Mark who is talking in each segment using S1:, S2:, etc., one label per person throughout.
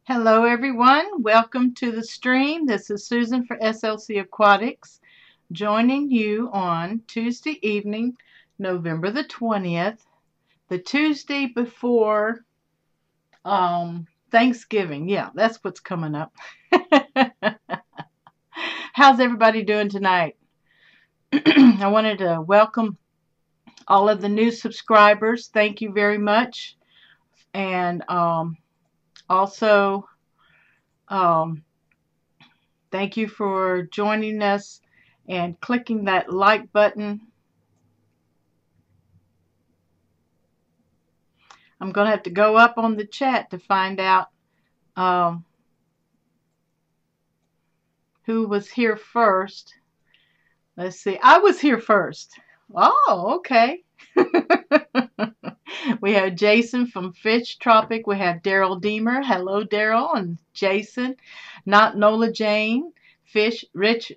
S1: Hello, everyone. Welcome to the stream. This is Susan for SLC Aquatics, joining you on Tuesday evening, November the 20th, the Tuesday before Thanksgiving. Yeah, that's what's coming up. How's everybody doing tonight? I wanted to welcome all of the new subscribers. Thank you very much. And also, um, thank you for joining us and clicking that like button. I'm going to have to go up on the chat to find out who was here first. Let's see. I was here first. Oh, okay. We have Jason from Fish Tropic. We have Daryl Deemer. Hello, Daryl and Jason. Not Nola Jane. Fish Rich.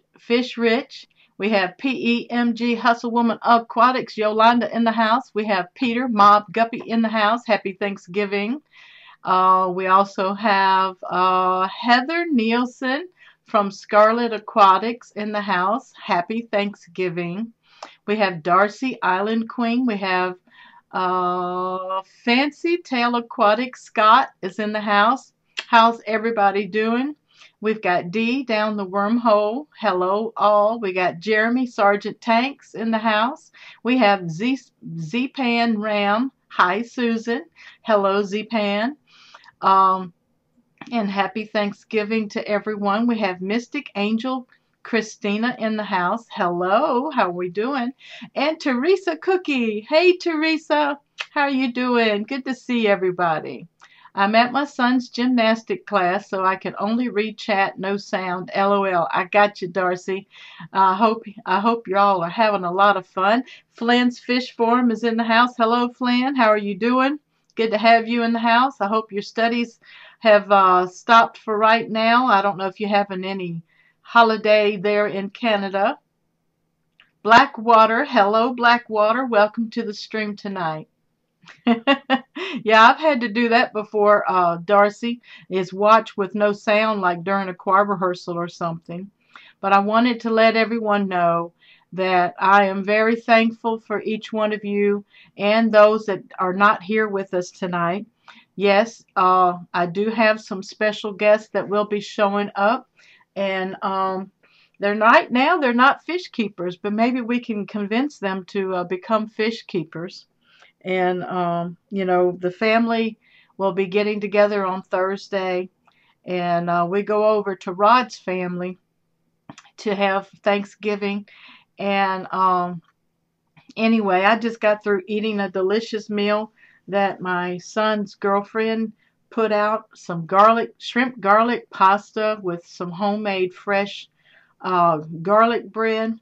S1: We have PEMG Hustle Woman Aquatics. Yolanda in the house. We have Peter Mob Guppy in the house. Happy Thanksgiving. We also have Heather Nielsen from Scarlet Aquatics in the house. Happy Thanksgiving. We have Darcy Island Queen. We have Fancy Tail Aquatics. Scott is in the house. How's everybody doing? We've got Dee down the wormhole. Hello all. We got Jeremy Sergeant Tanks in the house. We have Z-Pan Ram. Hi Susan. Hello Z-Pan. And happy Thanksgiving to everyone. We have Mystic Angel Christina in the house. Hello, how are we doing? And Teresa Cookie. Hey Teresa, how are you doing? Good to see everybody. I'm at my son's gymnastic class, so I can only read chat, no sound. LOL. I got you, Darcy. I hope you all are having a lot of fun. Flynn's Fish Forum is in the house. Hello, Flynn. How are you doing? Good to have you in the house. I hope your studies have stopped for right now. I don't know if you're having any holiday there in Canada. Blackwater. Hello, Blackwater. Welcome to the stream tonight. Yeah, I've had to do that before, Darcy, is watch with no sound like during a choir rehearsal or something. But I wanted to let everyone know that I am very thankful for each one of you and those that are not here with us tonight. Yes, I do have some special guests that will be showing up, and they're not fish keepers, but maybe we can convince them to become fish keepers. And the family will be getting together on Thursday, and we go over to Rod's family to have Thanksgiving. And anyway, I just got through eating a delicious meal that my son's girlfriend put out, some shrimp garlic pasta with some homemade fresh garlic bread.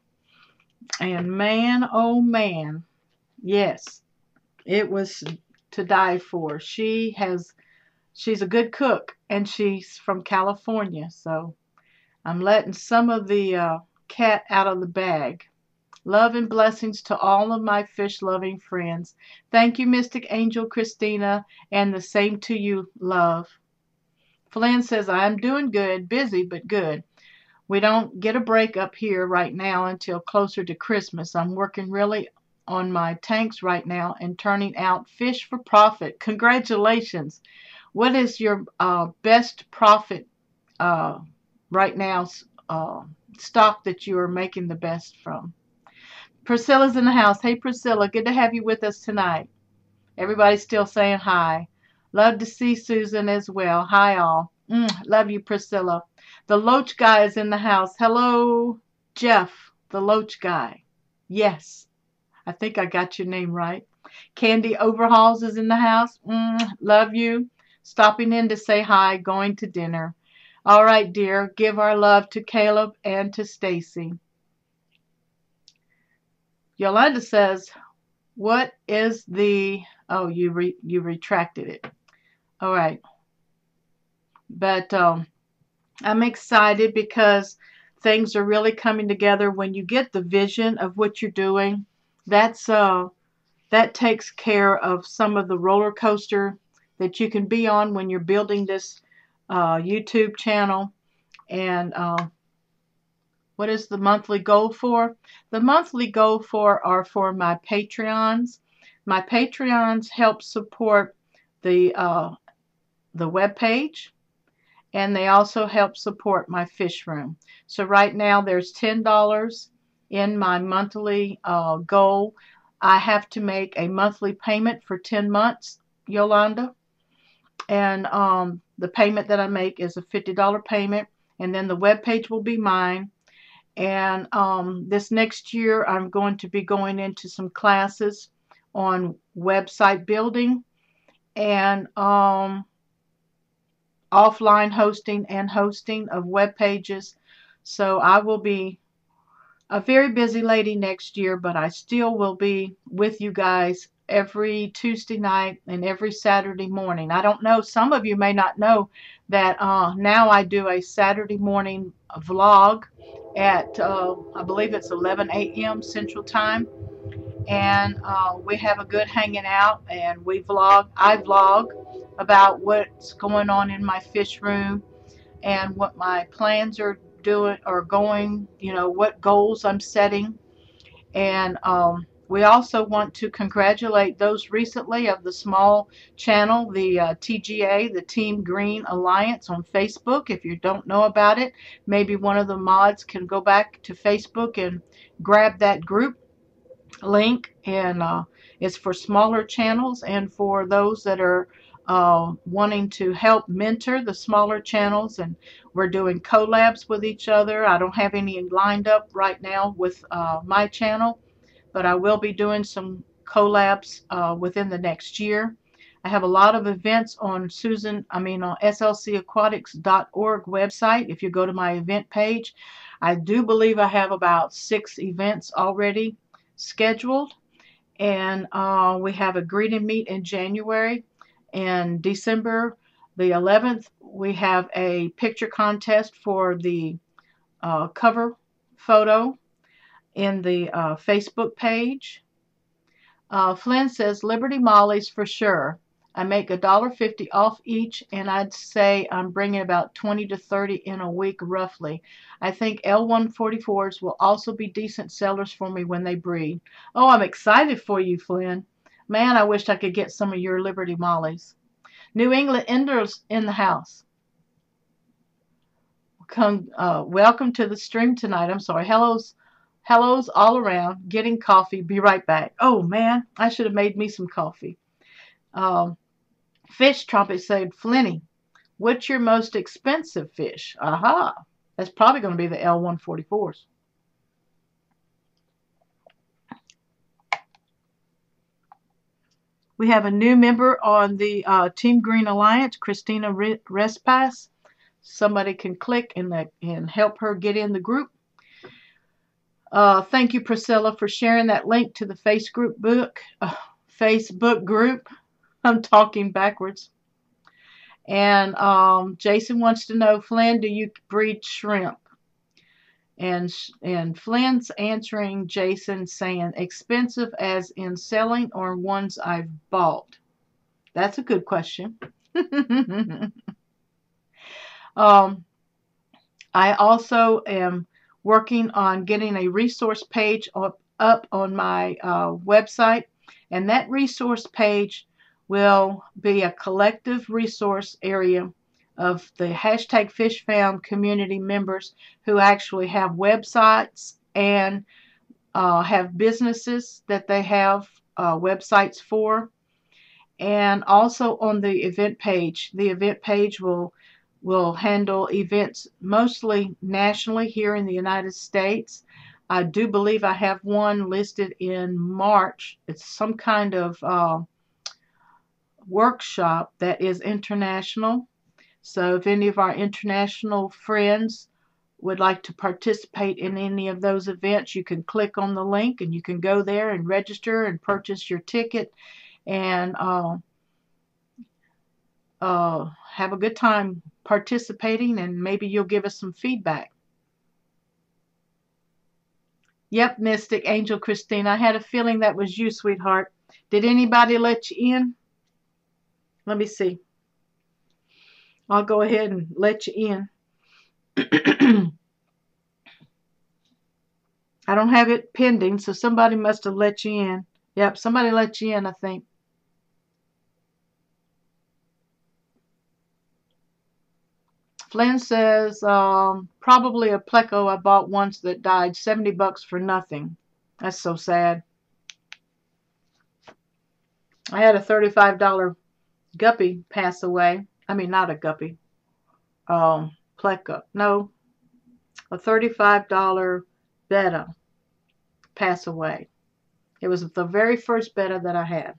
S1: And man, oh man, yes, it was to die for. She's a good cook, and she's from California, so I'm letting some of the cat out of the bag. Love and blessings to all of my fish-loving friends. Thank you, Mystic Angel Christina, and the same to you, love. Flynn says, I'm doing good, busy, but good. We don't get a break up here right now until closer to Christmas. I'm working really on my tanks right now and turning out fish for profit. Congratulations. What is your best profit right now stock that you are making the best from? Priscilla's in the house. Hey, Priscilla, good to have you with us tonight. Everybody's still saying hi. Love to see Susan as well. Hi, all. Love you, Priscilla. The Loach guy is in the house. Hello, Jeff, the Loach guy. Yes, I think I got your name right. Candy Overhauls is in the house. Love you. Stopping in to say hi, going to dinner. All right, dear. Give our love to Caleb and to Stacy. Yolanda says, what is the... Oh, you retracted it. All right. But I'm excited because things are really coming together. When you get the vision of what you're doing, that takes care of some of the roller coaster that you can be on when you're building this YouTube channel. And what is the monthly goal for? The monthly goal for my Patreons. My Patreons help support the web page, and they also help support my fish room. So right now there's $10 in my monthly goal. I have to make a monthly payment for 10 months, Yolanda, and the payment that I make is a $50 payment, and then the web page will be mine. And this next year I'm going to be going into some classes on website building and offline hosting and hosting of web pages. So I will be a very busy lady next year, but I still will be with you guys every Tuesday night and every Saturday morning. I don't know, some of you may not know that now I do a Saturday morning vlog at I believe it's 11 a.m. Central Time, and we have a good hanging out, and I vlog about what's going on in my fish room and what my plans are doing or going, what goals I'm setting. And we also want to congratulate those recently of the small channel, the TGA, the Team Green Alliance on Facebook. If you don't know about it, maybe one of the mods can go back to Facebook and grab that group link. And it's for smaller channels and for those that are wanting to help mentor the smaller channels. And we're doing collabs with each other. I don't have any lined up right now with my channel, but I will be doing some collabs within the next year. I have a lot of events on slcaquatics.org website. If you go to my event page, I do believe I have about 6 events already scheduled. And we have a greet and meet in January. In December the 11th, we have a picture contest for the cover photo in the Facebook page. Flynn says, Liberty Mollies for sure. I make $1.50 off each, and I'd say I'm bringing about 20 to 30 in a week roughly. I think L144s will also be decent sellers for me when they breed. Oh, I'm excited for you, Flynn. Man, I wish I could get some of your Liberty Mollies. New England Enders in the house. Welcome to the stream tonight. I'm sorry. Hellos all around. Getting coffee. Be right back. Oh, man, I should have made me some coffee. Fish Trumpet said, Flinny, what's your most expensive fish? Aha. That's probably going to be the L144s. We have a new member on the Team Green Alliance, Christina Respass. Somebody can click and help her get in the group. Thank you, Priscilla, for sharing that link to the Facebook group. I'm talking backwards. And Jason wants to know, Flynn, do you breed shrimp? And Flynn's answering Jason saying, expensive as in selling or ones I've bought? That's a good question. I also am working on getting a resource page up on my website, and that resource page will be a collective resource area of the hashtag FishFam community members who actually have websites and have businesses that they have websites for. And also on the event page will handle events mostly nationally here in the United States. I do believe I have one listed in March. It's some kind of workshop that is international. So if any of our international friends would like to participate in any of those events, you can click on the link and you can go there and register and purchase your ticket and have a good time participating, and maybe you'll give us some feedback. Yep, Mystic Angel Christine, I had a feeling that was you, sweetheart. Did anybody let you in? Let me see. I'll go ahead and let you in. I don't have it pending, so somebody must have let you in. Yep, somebody let you in, I think. Flynn says, probably a pleco I bought once that died. $70 for nothing. That's so sad. I had a $35 guppy pass away. I mean, not a guppy. Pleco. No, a $35 betta pass away. It was the very first betta that I had.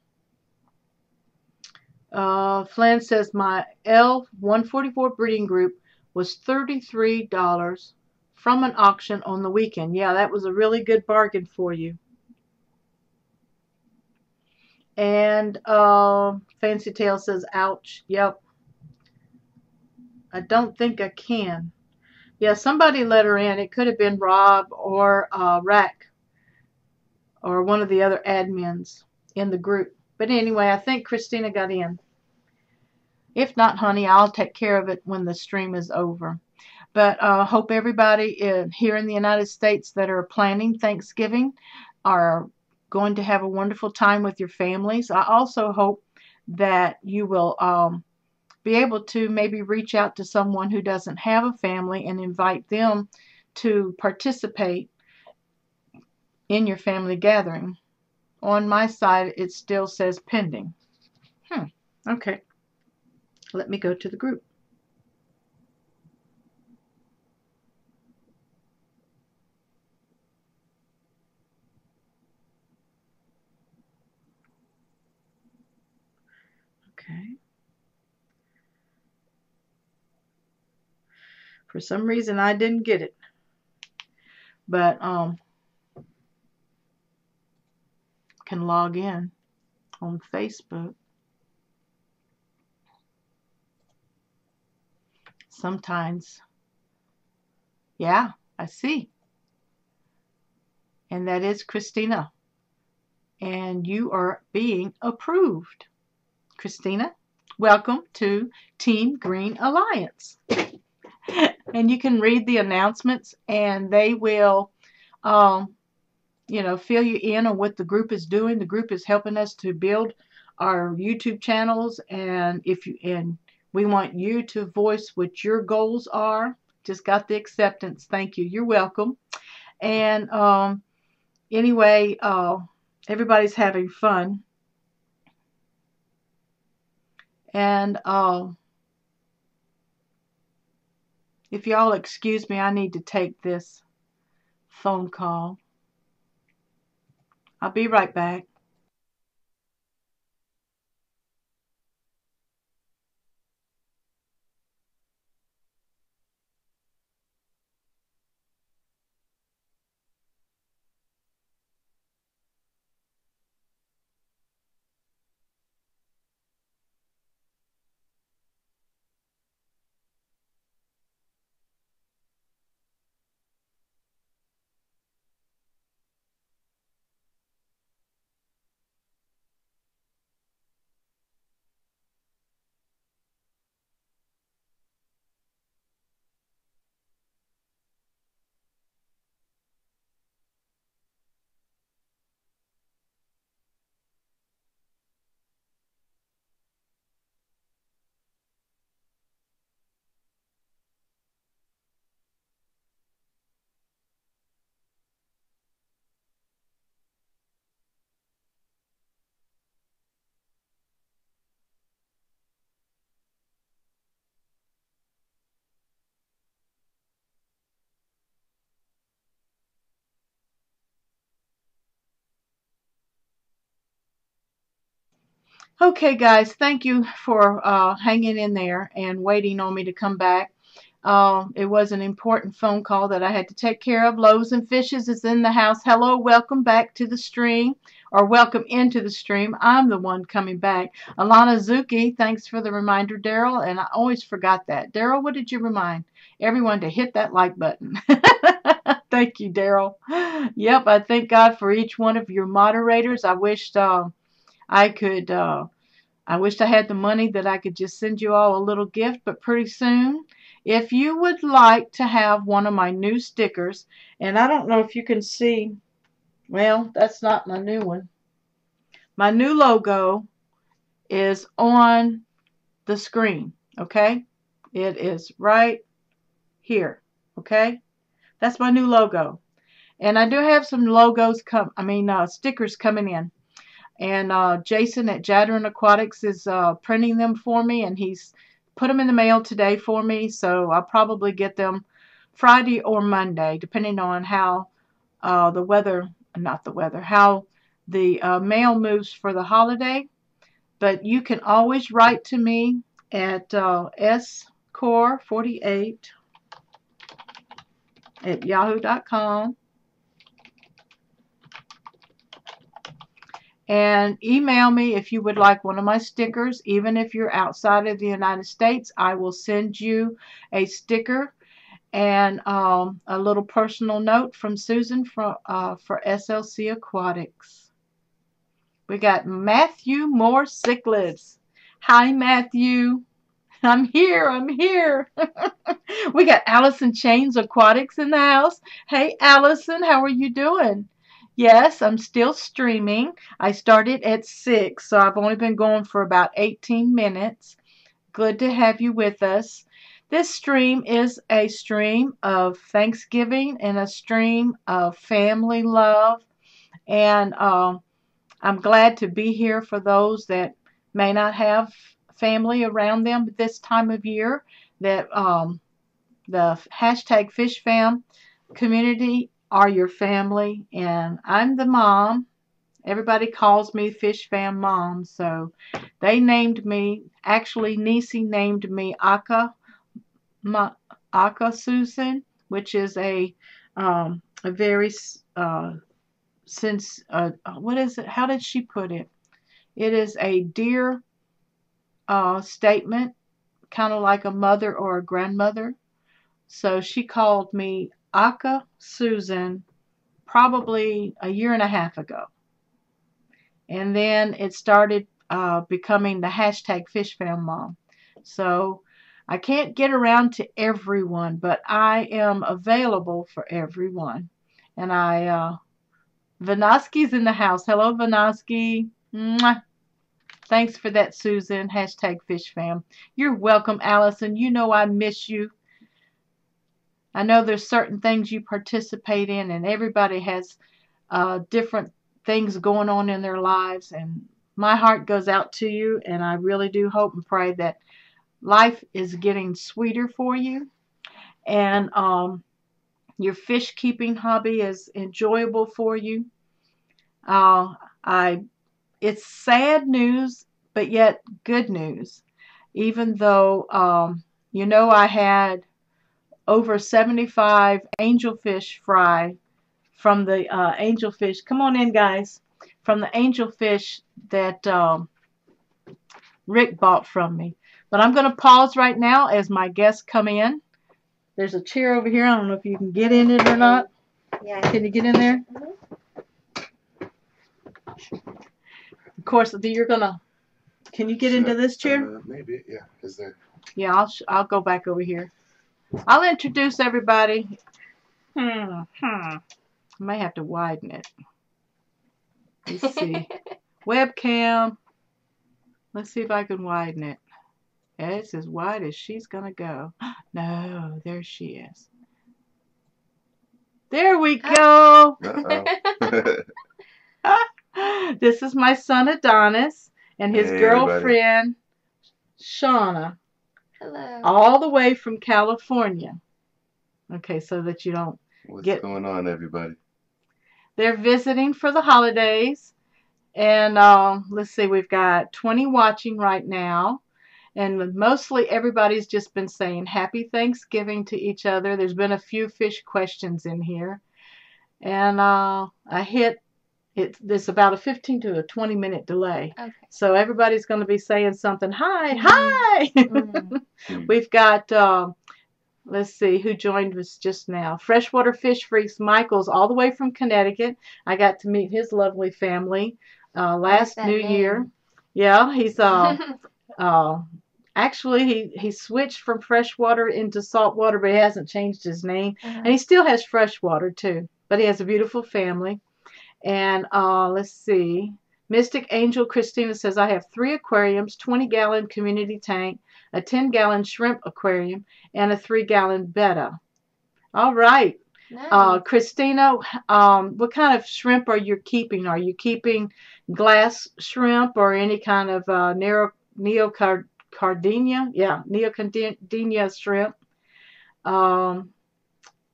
S1: Flynn says my L144 breeding group was $33 from an auction on the weekend. Yeah, that was a really good bargain for you. And Fancy Tail says, ouch. Yep. I don't think I can. Yeah, somebody let her in. It could have been Rob or Rack or one of the other admins in the group. But anyway, I think Christina got in. If not, honey, I'll take care of it when the stream is over. But I hope everybody here in the United States that are planning Thanksgiving are going to have a wonderful time with your families. I also hope that you will be able to maybe reach out to someone who doesn't have a family and invite them to participate in your family gathering. On my side, it still says pending. Okay. Let me go to the group. Okay. For some reason, I didn't get it. But can log in on Facebook. Sometimes. Yeah, I see. And that is Christina. And you are being approved. Christina, welcome to Team Green Alliance. And you can read the announcements and they will fill you in on what the group is doing. The group is helping us to build our YouTube channels, and we want you to voice what your goals are. Just got the acceptance. Thank you. You're welcome. And anyway, everybody's having fun. And if y'all excuse me, I need to take this phone call. I'll be right back. Okay, guys, thank you for hanging in there and waiting on me to come back. It was an important phone call that I had to take care of. Loaves and Fishes is in the house. Hello, welcome back to the stream, or welcome into the stream. I'm the one coming back. Alana Zuki, thanks for the reminder, Daryl, and I always forgot that. Daryl, what did you remind everyone to hit that like button? Thank you, Daryl. Yep, I thank God for each one of your moderators. I wished I could I wished I had the money that I could just send you all a little gift, but pretty soon, if you would like to have one of my new stickers, and I don't know if you can see, well, that's not my new one. My new logo is on the screen, okay? It is right here, okay? That's my new logo. And I do have some stickers coming in. And Jason at Aquatics is printing them for me, and he's put them in the mail today for me, so I'll probably get them Friday or Monday, depending on how how the mail moves for the holiday. But you can always write to me at score48@yahoo.com and email me if you would like one of my stickers. Even if you're outside of the United States, I will send you a sticker and a little personal note from Susan for SLC Aquatics. We got Matthew Moore Cichlids. Hi, Matthew. I'm here. We got Allison Chains Aquatics in the house. Hey, Allison, how are you doing? Yes, I'm still streaming. I started at 6, so I've only been going for about 18 minutes. Good to have you with us. This stream is a stream of Thanksgiving and a stream of family love. And I'm glad to be here for those that may not have family around them at this time of year. That the hashtag FishFam community are your family, and I'm the mom. Everybody calls me FishFam Mom, so they named me. Actually, Nisi named me Akka Susan, which is a very what is it? How did she put it? It is a dear statement, kind of like a mother or a grandmother. So she called me Akka Susan probably a year and a half ago. And then it started becoming the hashtag FishFam Mom. So I can't get around to everyone, but I am available for everyone. And Vanoski's in the house. Hello, Vanoski. Mwah. Thanks for that, Susan. Hashtag FishFam. You're welcome, Allison. You know I miss you. I know there's certain things you participate in, and everybody has different things going on in their lives. And my heart goes out to you, and I really do hope and pray that life is getting sweeter for you. And your fish keeping hobby is enjoyable for you. It's sad news, but yet good news. Even though, I had over 75 angelfish fry from the angelfish. Come on in, guys. From the angelfish that Rick bought from me. But I'm going to pause right now as my guests come in. There's a chair over here. I don't know if you can get in it or not.
S2: Yeah.
S1: Can you get in there?
S2: Mm-hmm.
S1: Of course, can you get into this chair?
S3: Maybe, yeah. Is there?
S1: Yeah, I'll go back over here. I'll introduce everybody. I may have to widen it. Let's see. Webcam. Let's see if I can widen it. It's as wide as she's gonna go. No, there she is. There we go. This is my son Adonis and his girlfriend Shauna.
S2: Hello.
S1: All the way from California. Okay, so that you don't
S3: What's going on, everybody?
S1: They're visiting for the holidays. And let's see, we've got 20 watching right now. And mostly everybody's just been saying Happy Thanksgiving to each other. There's been a few fish questions in here. And I hit there's about a 15 to a 20 minute delay.
S2: Okay.
S1: So everybody's going to be saying something. Hi. We've got, let's see, who joined us just now. Freshwater Fish Freaks Michael's all the way from Connecticut. I got to meet his lovely family last New Year. Yeah, he's uh actually he switched from freshwater into saltwater, but he hasn't changed his name. And he still has freshwater too. But he has a beautiful family. And let's see. Mystic Angel Christina says, I have 3 aquariums, 20-gallon community tank, a 10-gallon shrimp aquarium, and a 3-gallon betta. All right.
S2: Nice.
S1: Christina, what kind of shrimp are you keeping? Are you keeping glass shrimp or any kind of neocardinia? Yeah, neocardinia shrimp.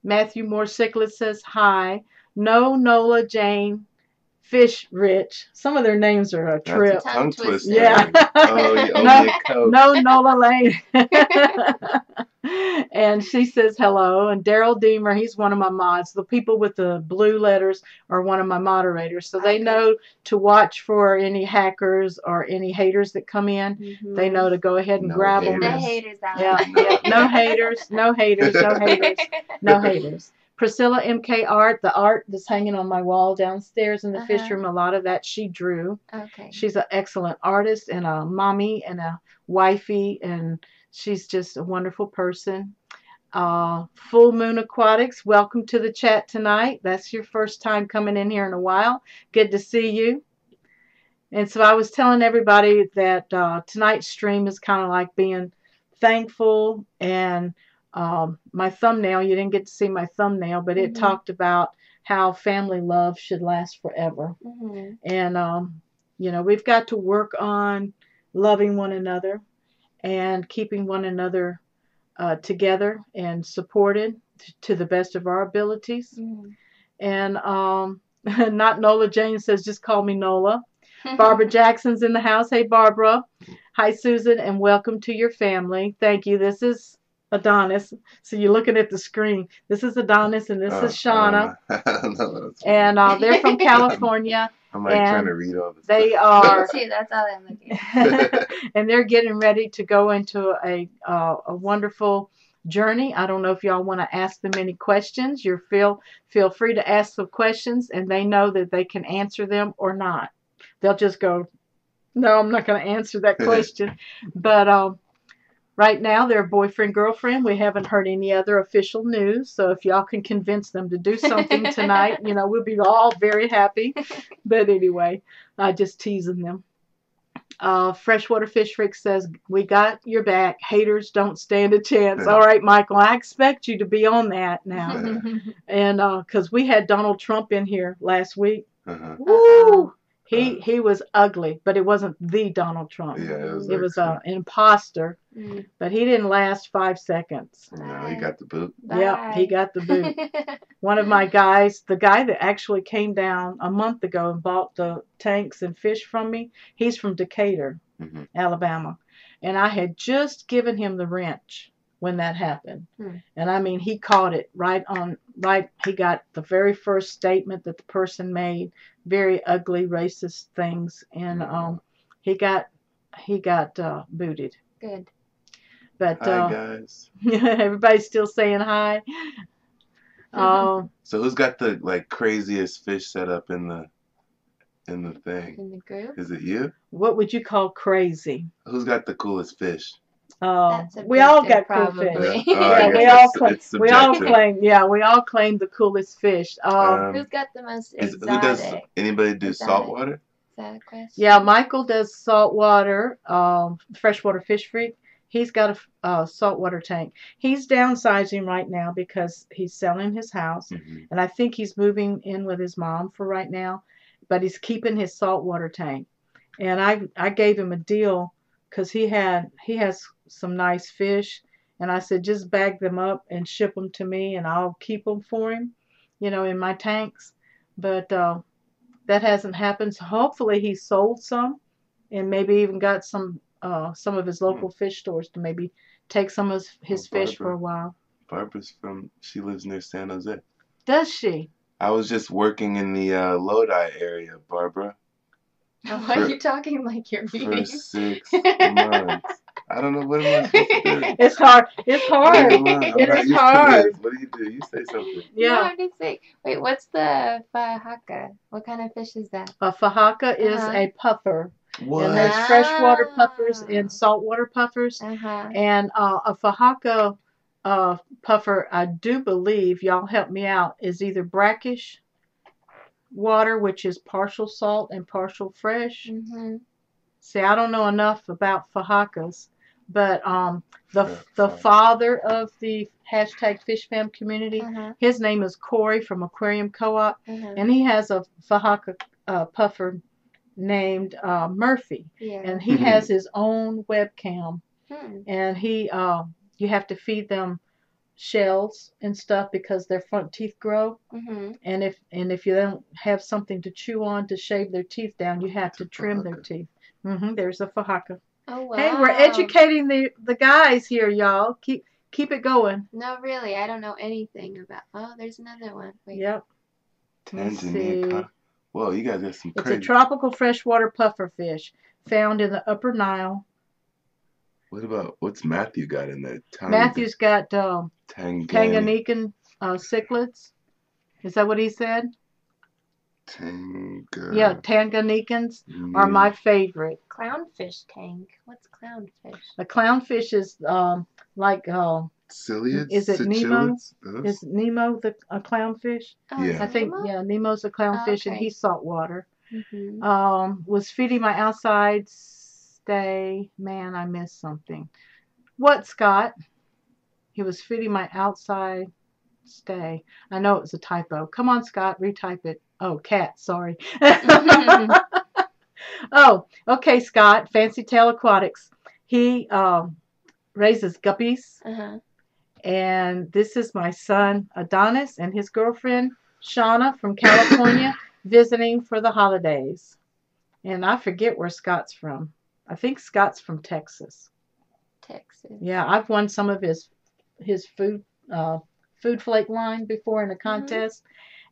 S1: Matthew Moore Cichlid says, hi. No, Nola Jane Fish Rich. Some of their names are a trip.
S3: That's a tongue twister.
S1: Yeah.
S3: Oh, you owe me a Coke.
S1: No, Nola Lane. And she says hello. And Daryl Deemer, he's one of my mods. The people with the blue letters are one of my moderators. So they know to watch for any hackers or any haters that come in.
S2: Mm-hmm.
S1: They know to go ahead and grab them.
S2: Get the haters out.
S1: Yeah. No haters. No haters. No haters. No haters. Priscilla MK Art, the art that's hanging on my wall downstairs in the fish room, a lot of that she drew.
S2: Okay.
S1: She's an excellent artist and a mommy and a wifey, and she's just a wonderful person. Full Moon Aquatics, welcome to the chat tonight. That's your first time coming in here in a while. Good to see you. And so I was telling everybody that tonight's stream is kind of like being thankful, and my thumbnail, you didn't get to see my thumbnail, but it talked about how family love should last forever. And, you know, we've got to work on loving one another and keeping one another together and supported to the best of our abilities. And not Nola Jane says, just call me Nola. Barbara Jackson's in the house. Hey, Barbara. Hi, Susan, and welcome to your family. Thank you. This is Adonis. So you're looking at the screen. This is Adonis, and this is Shauna.
S3: I don't know.
S1: And they're from California.
S3: I'm like trying to read all this.
S1: They are.
S2: Me too. That's all I'm looking at.
S1: And they're getting ready to go into a wonderful journey. I don't know if y'all want to ask them any questions. You feel free to ask them questions, and they know that they can answer them or not. They'll just go, no, I'm not going to answer that question. But right now, they're boyfriend, girlfriend. We haven't heard any other official news. So if y'all can convince them to do something tonight, you know, we'll be all very happy. But anyway, just teasing them. Freshwater Fish Freak says, we got your back. Haters don't stand a chance. All right, Michael, I expect you to be on that now. And because we had Donald Trump in here last week. Woo! He was ugly, but it wasn't the Donald Trump.
S3: Yeah,
S1: it was an imposter, but he didn't last 5 seconds.
S3: No, he got the boot.
S1: Yeah, he got the boot. One of my guys, the guy that actually came down a month ago and bought the tanks and fish from me, he's from Decatur, Alabama. And I had just given him the wrench when that happened. And I mean, he caught it right. He got the very first statement that the person made, very ugly, racist things. And he got booted.
S2: Good.
S1: But
S3: hi, guys.
S1: Everybody's still saying hi.
S3: So who's got the craziest fish set up in the thing?
S2: In the group?
S3: Is it you?
S1: What would you call crazy?
S3: Who's got the coolest fish?
S1: We all got cool fish. Yeah, we all claim. Yeah, we all claim the coolest fish.
S2: Who's got the most exotic?
S3: Who does anybody do saltwater?
S2: Is that a question?
S1: Yeah, Michael does saltwater. Freshwater Fish Freak. He's got a saltwater tank. He's downsizing right now because he's selling his house, and I think he's moving in with his mom for right now. But he's keeping his saltwater tank, and I gave him a deal because he has some nice fish, and I said just bag them up and ship them to me, and I'll keep them for him, you know, in my tanks. But that hasn't happened. So hopefully he sold some, and maybe even got some of his local fish stores to maybe take some of his fish for a while.
S3: Barbara's she lives near San Jose.
S1: Does she?
S3: I was just working in the Lodi area, Barbara.
S2: Why are you talking like you're meeting?
S3: For 6 months. I don't know, what am I supposed to do?
S1: It's hard. It's hard. It is hard.
S3: What do? You say something.
S2: Yeah. No, I'm just saying. Wait, what's the fahaka? What kind of fish is that?
S1: A fahaka is a puffer.
S3: What?
S1: And there's freshwater puffers and saltwater puffers.
S2: Uh-huh.
S1: And a Fajaka puffer, I do believe, y'all help me out, is either brackish water, which is partial salt and partial fresh.
S2: Mm-hmm.
S1: See, I don't know enough about Fajakas, but the father of the hashtag Fish Fam community,
S2: Uh-huh.
S1: his name is Corey from Aquarium Co-op,
S2: Uh-huh.
S1: and he has a Fajaka puffer named Murphy,
S2: Yeah.
S1: and he has his own webcam,
S2: Hmm.
S1: and you have to feed them shells and stuff because their front teeth grow,
S2: Mm-hmm.
S1: and if you don't have something to chew on to shave their teeth down, you have to trim their teeth. There's a Fajaka.
S2: Oh, wow.
S1: Hey, we're educating the guys here, y'all. Keep it going.
S2: No, really, I don't know anything about. Oh, there's another one. Wait.
S1: Yep. Let's see.
S3: Tanzania. Whoa, you guys got some
S1: It's
S3: crazy.
S1: a tropical freshwater puffer fish found in the Upper Nile.
S3: What's Matthew got in there?
S1: Matthew's got
S3: Tanganyika.
S1: Tanganyikan cichlids. Is that what he said? Yeah, Tanganyikans are my favorite.
S2: Clownfish tank. What's clownfish?
S1: A clownfish is like
S3: Ciliads?
S1: is it Nemo?
S3: Those?
S1: Is Nemo a clownfish?
S2: Oh,
S3: Yeah.
S2: is
S1: I
S2: it
S1: think
S2: Nemo?
S1: Nemo's a clownfish, and
S2: okay.
S1: he's saltwater.
S2: Mm-hmm.
S1: Was feeding my outside stay. Man, I missed something. What, Scott? He was feeding my outside stay. I know it was a typo. Come on, Scott, retype it. Oh, cat, sorry. Oh, okay, Scott. Fancy Tail Aquatics. He raises guppies.
S2: Uh-huh.
S1: And this is my son, Adonis, and his girlfriend, Shauna, from California, visiting for the holidays. And I forget where Scott's from. I think Scott's from Texas.
S2: Texas.
S1: Yeah, I've won some of his food flake line before in a contest,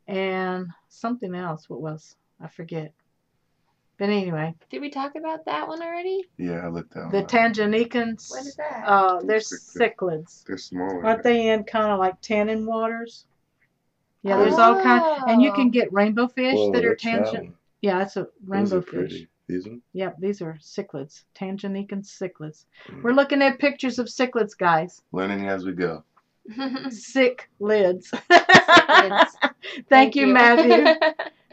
S1: and something else. What was? I forget. But anyway.
S2: Did we talk about that one already?
S3: Yeah, I looked at
S1: The Tanganikans.
S2: What is that?
S1: They're cichlids.
S3: They're smaller.
S1: Aren't they in kind of like tannin waters? Yeah, there's all kinds, and you can get rainbow fish that are tangent. Yeah, that's a rainbow fish.
S3: Pretty. These ones?
S1: Yep, these are cichlids, Tanganyikan cichlids. We're looking at pictures of cichlids, guys.
S3: Learning as we go.
S1: Cichlids.
S2: Cichlids.
S1: Thank you, Matthew.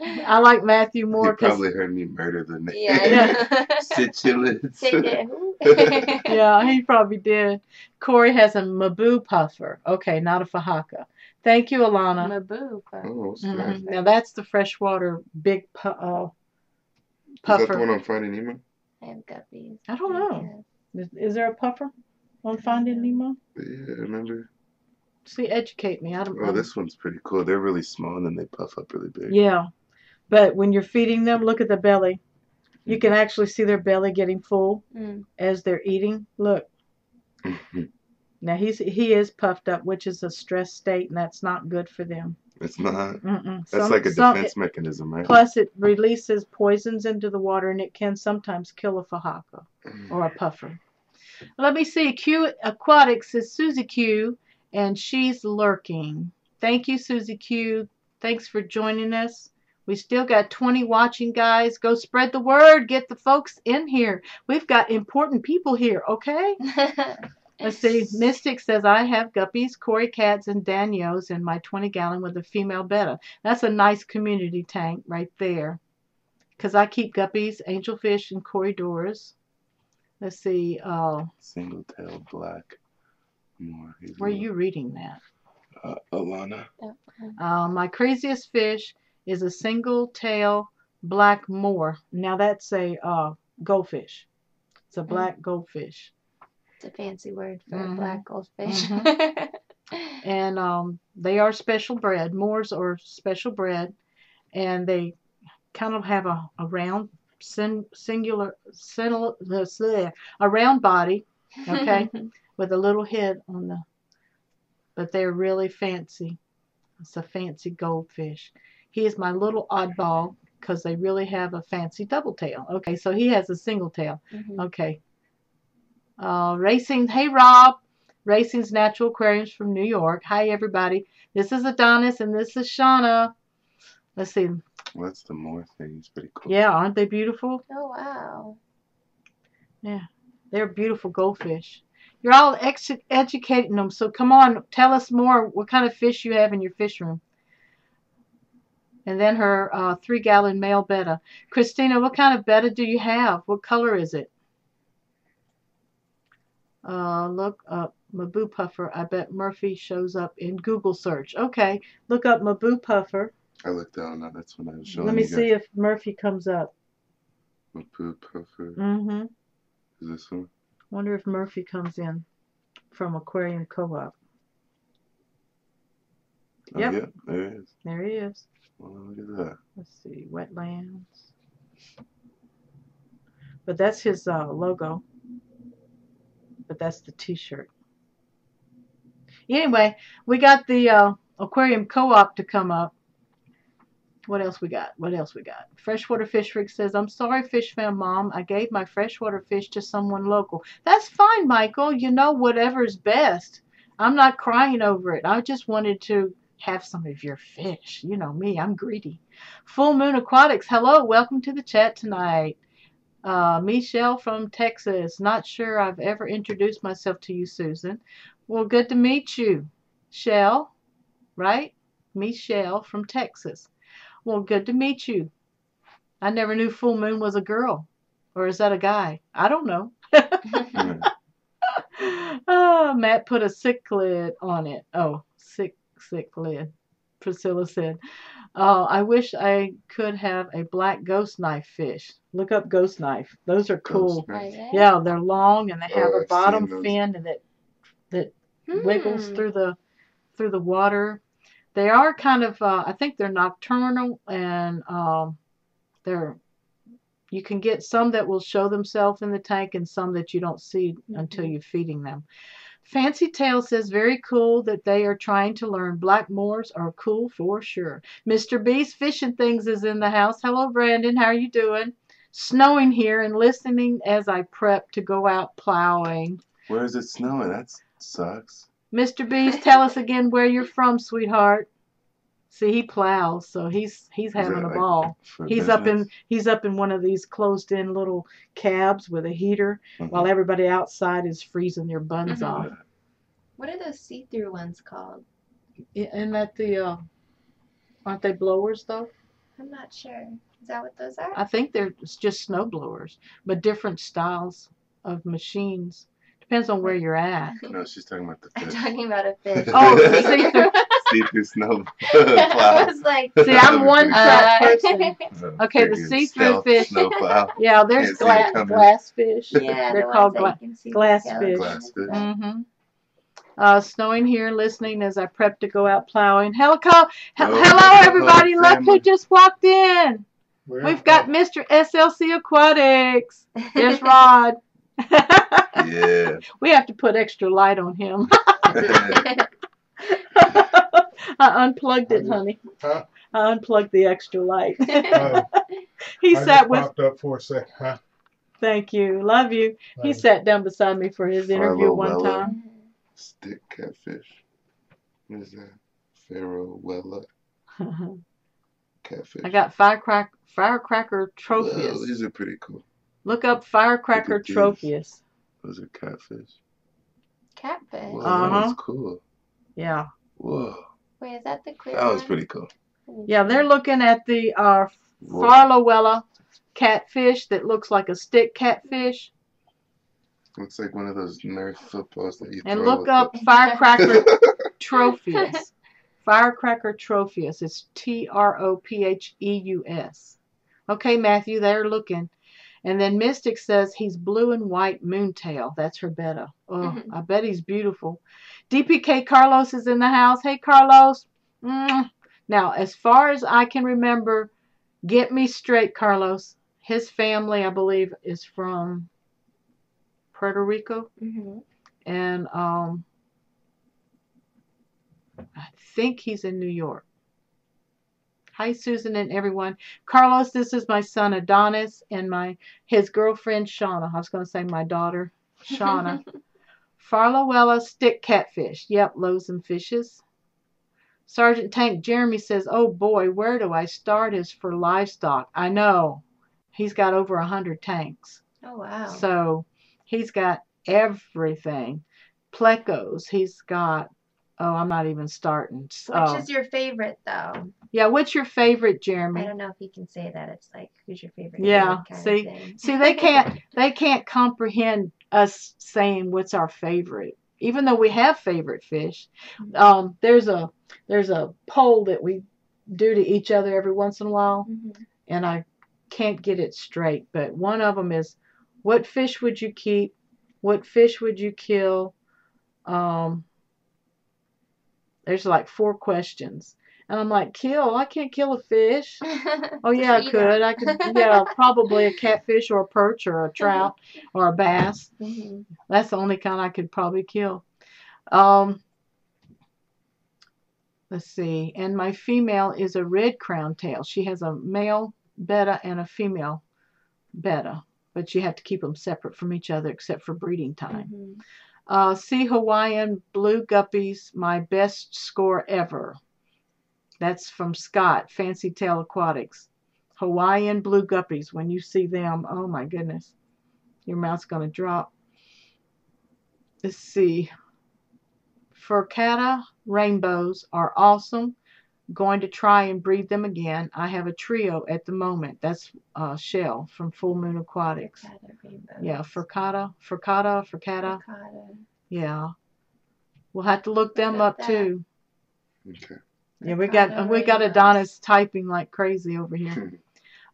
S1: I like Matthew more
S3: You
S1: because
S3: probably heard me murder the name.
S2: Yeah.
S3: Cichlids.
S1: yeah, he probably did. Corey has a Mabu puffer. Okay, not a Fajaka. Thank you, Alana.
S2: Mabu.
S3: Oh, that's nice.
S1: Now that's the freshwater big puffer.
S3: Is that the one on Finding Nemo?
S2: I have guppies.
S1: I don't know. Is there a puffer on Finding Nemo?
S3: Yeah, I remember.
S1: See, educate me. I don't.
S3: Oh, this one's pretty cool. They're really small and then they puff up really big.
S1: Yeah, but when you're feeding them, look at the belly. You can actually see their belly getting full as they're eating. Look. Now he is puffed up, which is a stress state, and that's not good for them.
S3: It's not. That's like a defense mechanism, right?
S1: Plus, it releases poisons into the water, and it can sometimes kill a Fajaka or a puffer. Let me see. Q Aquatics is Susie Q, and she's lurking. Thank you, Susie Q. Thanks for joining us. We still got 20 watching, guys. Go spread the word. Get the folks in here. We've got important people here, okay? Let's see. Mystic says, I have guppies, Cory cats, and Danios in my 20-gallon with a female betta. That's a nice community tank right there. Because I keep guppies, angelfish, and corridors. Let's see.
S3: Single-tailed black. More.
S1: Where are you reading that?
S3: Alana.
S1: My craziest fish is a single-tail black moor. Now that's a goldfish. It's a black goldfish.
S2: It's a fancy word for a black goldfish.
S1: And they are special bred. Moors are special bred, and they kind of have a round, a round body, okay, with a little head on the. But they're really fancy. It's a fancy goldfish. He is my little oddball because they really have a fancy double tail. Okay, so he has a single tail. Okay. Racing, hey Rob, Racing's Natural Aquariums from New York. Hi everybody. This is Adonis and this is Shauna. Let's see.
S3: Well, that's the more thing. It's pretty cool.
S1: Yeah, aren't they beautiful?
S2: Oh, wow.
S1: Yeah, they're beautiful goldfish. You're all educating them, so come on, tell us more. What kind of fish you have in your fish room? And then her 3-gallon male betta. Christina, what kind of betta do you have? What color is it? Look up Mabu Puffer. I bet Murphy shows up in Google search. Okay, look up Mabu Puffer.
S3: I looked down. Now that's when I was showing
S1: Let me
S3: you guys.
S1: see if Murphy comes up.
S3: My poop puffer.
S1: Mm-hmm.
S3: Is this one?
S1: Wonder if Murphy comes in from Aquarium Co-op.
S3: Oh,
S1: Yep.
S3: yeah, there it is.
S1: There he is.
S3: Well, look at that.
S1: Let's see, wetlands. But that's his logo. But that's the T-shirt. Anyway, we got the Aquarium Co-op to come up. What else we got? What else we got? Freshwater Fish Freak says, I'm sorry, Fish Fam Mom. I gave my freshwater fish to someone local. That's fine, Michael. You know, whatever's best. I'm not crying over it. I just wanted to have some of your fish. You know me, I'm greedy. Full Moon Aquatics, hello. Welcome to the chat tonight. Michelle from Texas. Not sure I've ever introduced myself to you, Susan. Well, good to meet you. Shell, right? Michelle from Texas. Well, good to meet you. I never knew Full Moon was a girl. Or is that a guy? I don't know. Oh, Matt put a cichlid on it. Oh, cichlid. Priscilla said, oh, I wish I could have a black ghost knife fish. Look up ghost knife. Those are cool. Yeah, they're long and they have a bottom fin and that wiggles through the water. They are kind of, I think they're nocturnal, and you can get some that will show themselves in the tank and some that you don't see until you're feeding them. Fancy Tail says, very cool that they are trying to learn. Black Moors are cool for sure. Mr. Beast Fishing Things is in the house. Hello, Brandon. How are you doing? Snowing here and listening as I prep to go out plowing.
S3: Where is it snowing? That sucks.
S1: Mr. Beast, tell us again where you're from, sweetheart. See, he plows, so he's having a ball. He's up in one of these closed-in little cabs with a heater, while everybody outside is freezing their buns off.
S2: What are those see-through ones called?
S1: Isn't that the aren't they blowers though?
S2: I'm not sure. Is that what those are?
S1: I think they're just snow blowers, but different styles of machines. Depends on where you're at.
S3: No, she's talking about the fish.
S2: I'm talking about a fish.
S1: Oh, see-through.
S3: See-through snow
S2: I was like,
S1: see, I'm one track person. Okay, the see-through fish. Yeah, there's glass fish.
S2: Yeah,
S1: they're called glass fish.
S3: Glass fish.
S1: Snowing here, listening as I prep to go out plowing. Hello, everybody! Look who just walked in. We've got Mr. SLC Aquatics. There's Rod.
S3: Yeah.
S1: We have to put extra light on him. I unplugged it, honey.
S4: Huh?
S1: I unplugged the extra light.
S4: He sat with. Popped up for a second. Huh?
S1: Thank you. Love you. He sat down beside me for his interview one time.
S3: Stick catfish. What is that? Farowella. Catfish.
S1: I got firecracker trophies.
S3: Whoa, these are pretty cool.
S1: Look up firecracker trophies.
S3: Those are catfish.
S2: Catfish.
S3: Whoa, that was cool.
S1: Yeah.
S3: Whoa.
S2: Wait, is that the clear
S3: That was
S2: one?
S3: pretty cool.
S1: Yeah, they're looking at the Farlowella catfish that looks like a stick catfish.
S3: Looks like one of those Nerf footballs that you throw.
S1: And look up firecracker trophies. Firecracker trophies. It's Tropheus. Okay, Matthew, they're looking. And then Mystic says he's blue and white moontail. That's her betta. Oh, I bet he's beautiful. DPK Carlos is in the house. Hey, Carlos. Now, as far as I can remember, get me straight, Carlos. His family, I believe, is from Puerto Rico. And I think he's in New York. Hi, Susan and everyone. Carlos, this is my son Adonis and his girlfriend Shauna. I was going to say my daughter Shauna. Farlowella stick catfish. Yep, loaves and fishes. Sergeant Tank Jeremy says, oh boy, where do I start is for livestock. I know. He's got over 100 tanks.
S2: Oh, wow.
S1: So he's got everything. Plecos. He's got, oh, I'm not even starting.
S2: Which is your favorite, though?
S1: Yeah, what's your favorite, Jeremy?
S2: I don't know if you can say that. It's like, who's your favorite?
S1: Yeah,
S2: kind
S1: see,
S2: of thing.
S1: see, they can't comprehend us saying what's our favorite, even though we have favorite fish. There's a poll that we do to each other every once in a while, and I can't get it straight. But one of them is, what fish would you keep? What fish would you kill? There's like 4 questions. And I'm like, kill? I can't kill a fish. Oh, yeah, I could. I could, yeah, probably a catfish or a perch or a trout or a bass. That's the only kind I could probably kill. Let's see. And my female is a red crown tail. She has a male betta and a female betta. But you have to keep them separate from each other except for breeding time. See Hawaiian blue guppies, my best score ever. That's from Scott, Fancy Tail Aquatics. Hawaiian blue guppies. When you see them, oh my goodness, your mouth's going to drop. Let's see. Furcata rainbows are awesome. Going to try and breed them again. I have a trio at the moment. That's Shell from Full Moon Aquatics. Yeah, Furcata. Yeah. We'll have to look them up too.
S3: Okay.
S1: Yeah, we got Adonis typing like crazy over here.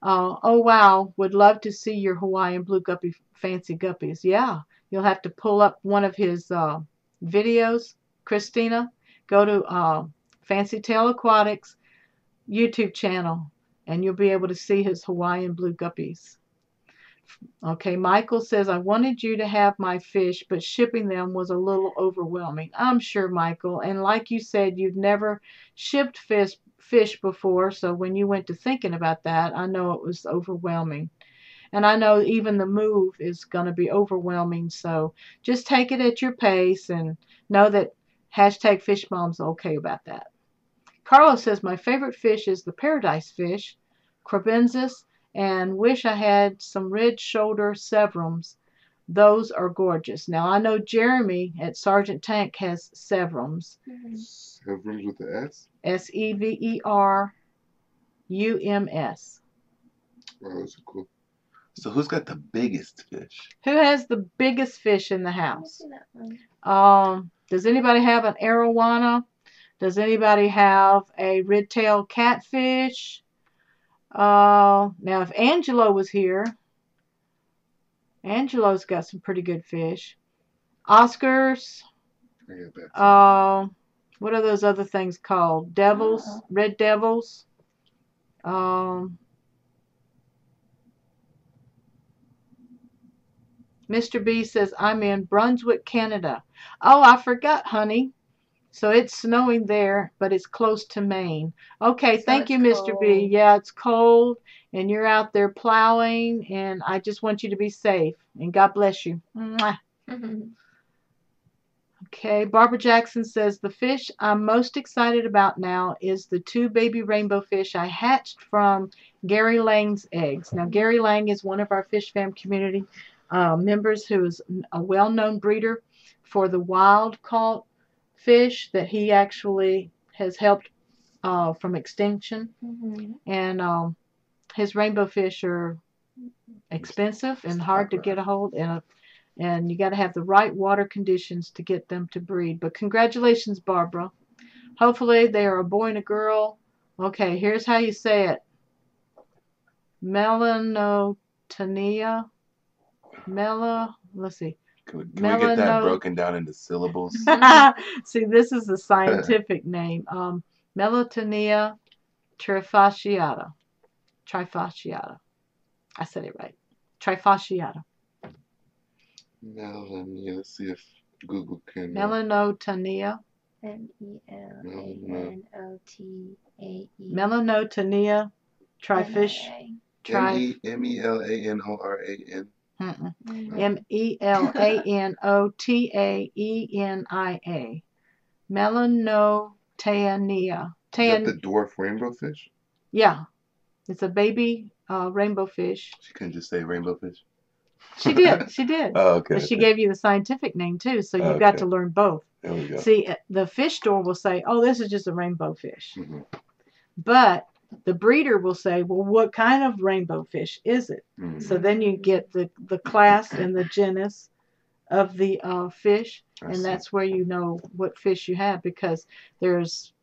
S1: Oh wow, would love to see your Hawaiian blue guppy fancy guppies. Yeah, you'll have to pull up one of his videos, Christina. Go to Fancy Tail Aquatics YouTube channel, and you'll be able to see his Hawaiian blue guppies. Okay, Michael says, I wanted you to have my fish, but shipping them was a little overwhelming. I'm sure, Michael. And like you said, you've never shipped fish before, so when you went to thinking about that, I know it was overwhelming. And I know even the move is going to be overwhelming, so just take it at your pace and know that #FishMom's okay about that. Carlos says, my favorite fish is the paradise fish, Crabensis, and wish I had some red shoulder severums. Those are gorgeous. Now, I know Jeremy at Sergeant Tank has severums.
S3: Severums with the S?
S1: Severums.
S3: Wow, those are cool. So who's got the biggest fish?
S1: Who has the biggest fish in the house? Does anybody have an arowana? Does anybody have a red-tailed catfish? Now, if Angelo was here, Angelo's got some pretty good fish. Oscars. What are those other things called? Devils? Red devils? Mr. B says, I'm in Brunswick, Canada. Oh, I forgot, honey. So it's snowing there, but it's close to Maine. Okay, thank you, Mr. B. Yeah, it's cold, and you're out there plowing, and I just want you to be safe. And God bless you. Mwah. Okay, Barbara Jackson says, the fish I'm most excited about now is the 2 baby rainbow fish I hatched from Gary Lang's eggs. Now, Gary Lang is one of our Fish Fam community members who is a well-known breeder for the wild-caught fish that he actually has helped from extinction. And his rainbow fish are expensive and hard to get a hold of, and you got to have the right water conditions to get them to breed. But congratulations, Barbara. Hopefully they are a boy and a girl. Okay, here's how you say it. Melanotanea. Let's see.
S3: Can we get that broken down into syllables?
S1: See, this is the scientific name. Melanotanea trifasciata. Trifasciata. I said it right. Trifasciata.
S3: Let's see if Google can.
S1: Melanotanea.
S2: Melanotae.
S1: Melanotanea trifish.
S3: Melanoran.
S1: Melanotaenia. Taenia.
S3: Is that the dwarf rainbow fish?
S1: Yeah, it's a baby rainbow fish.
S3: She couldn't just say rainbow fish.
S1: She did. She did.
S3: Oh, okay.
S1: But she gave you the scientific name too, so you
S3: Okay.
S1: got to learn both.
S3: There we go.
S1: See, the fish store will say, "Oh, this is just a rainbow fish,"
S3: Mm-hmm.
S1: but the breeder will say, "Well, what kind of rainbow fish is it?"
S3: Mm-hmm.
S1: So then you get the class and the genus of the fish, and that's where you know what fish you have, because there's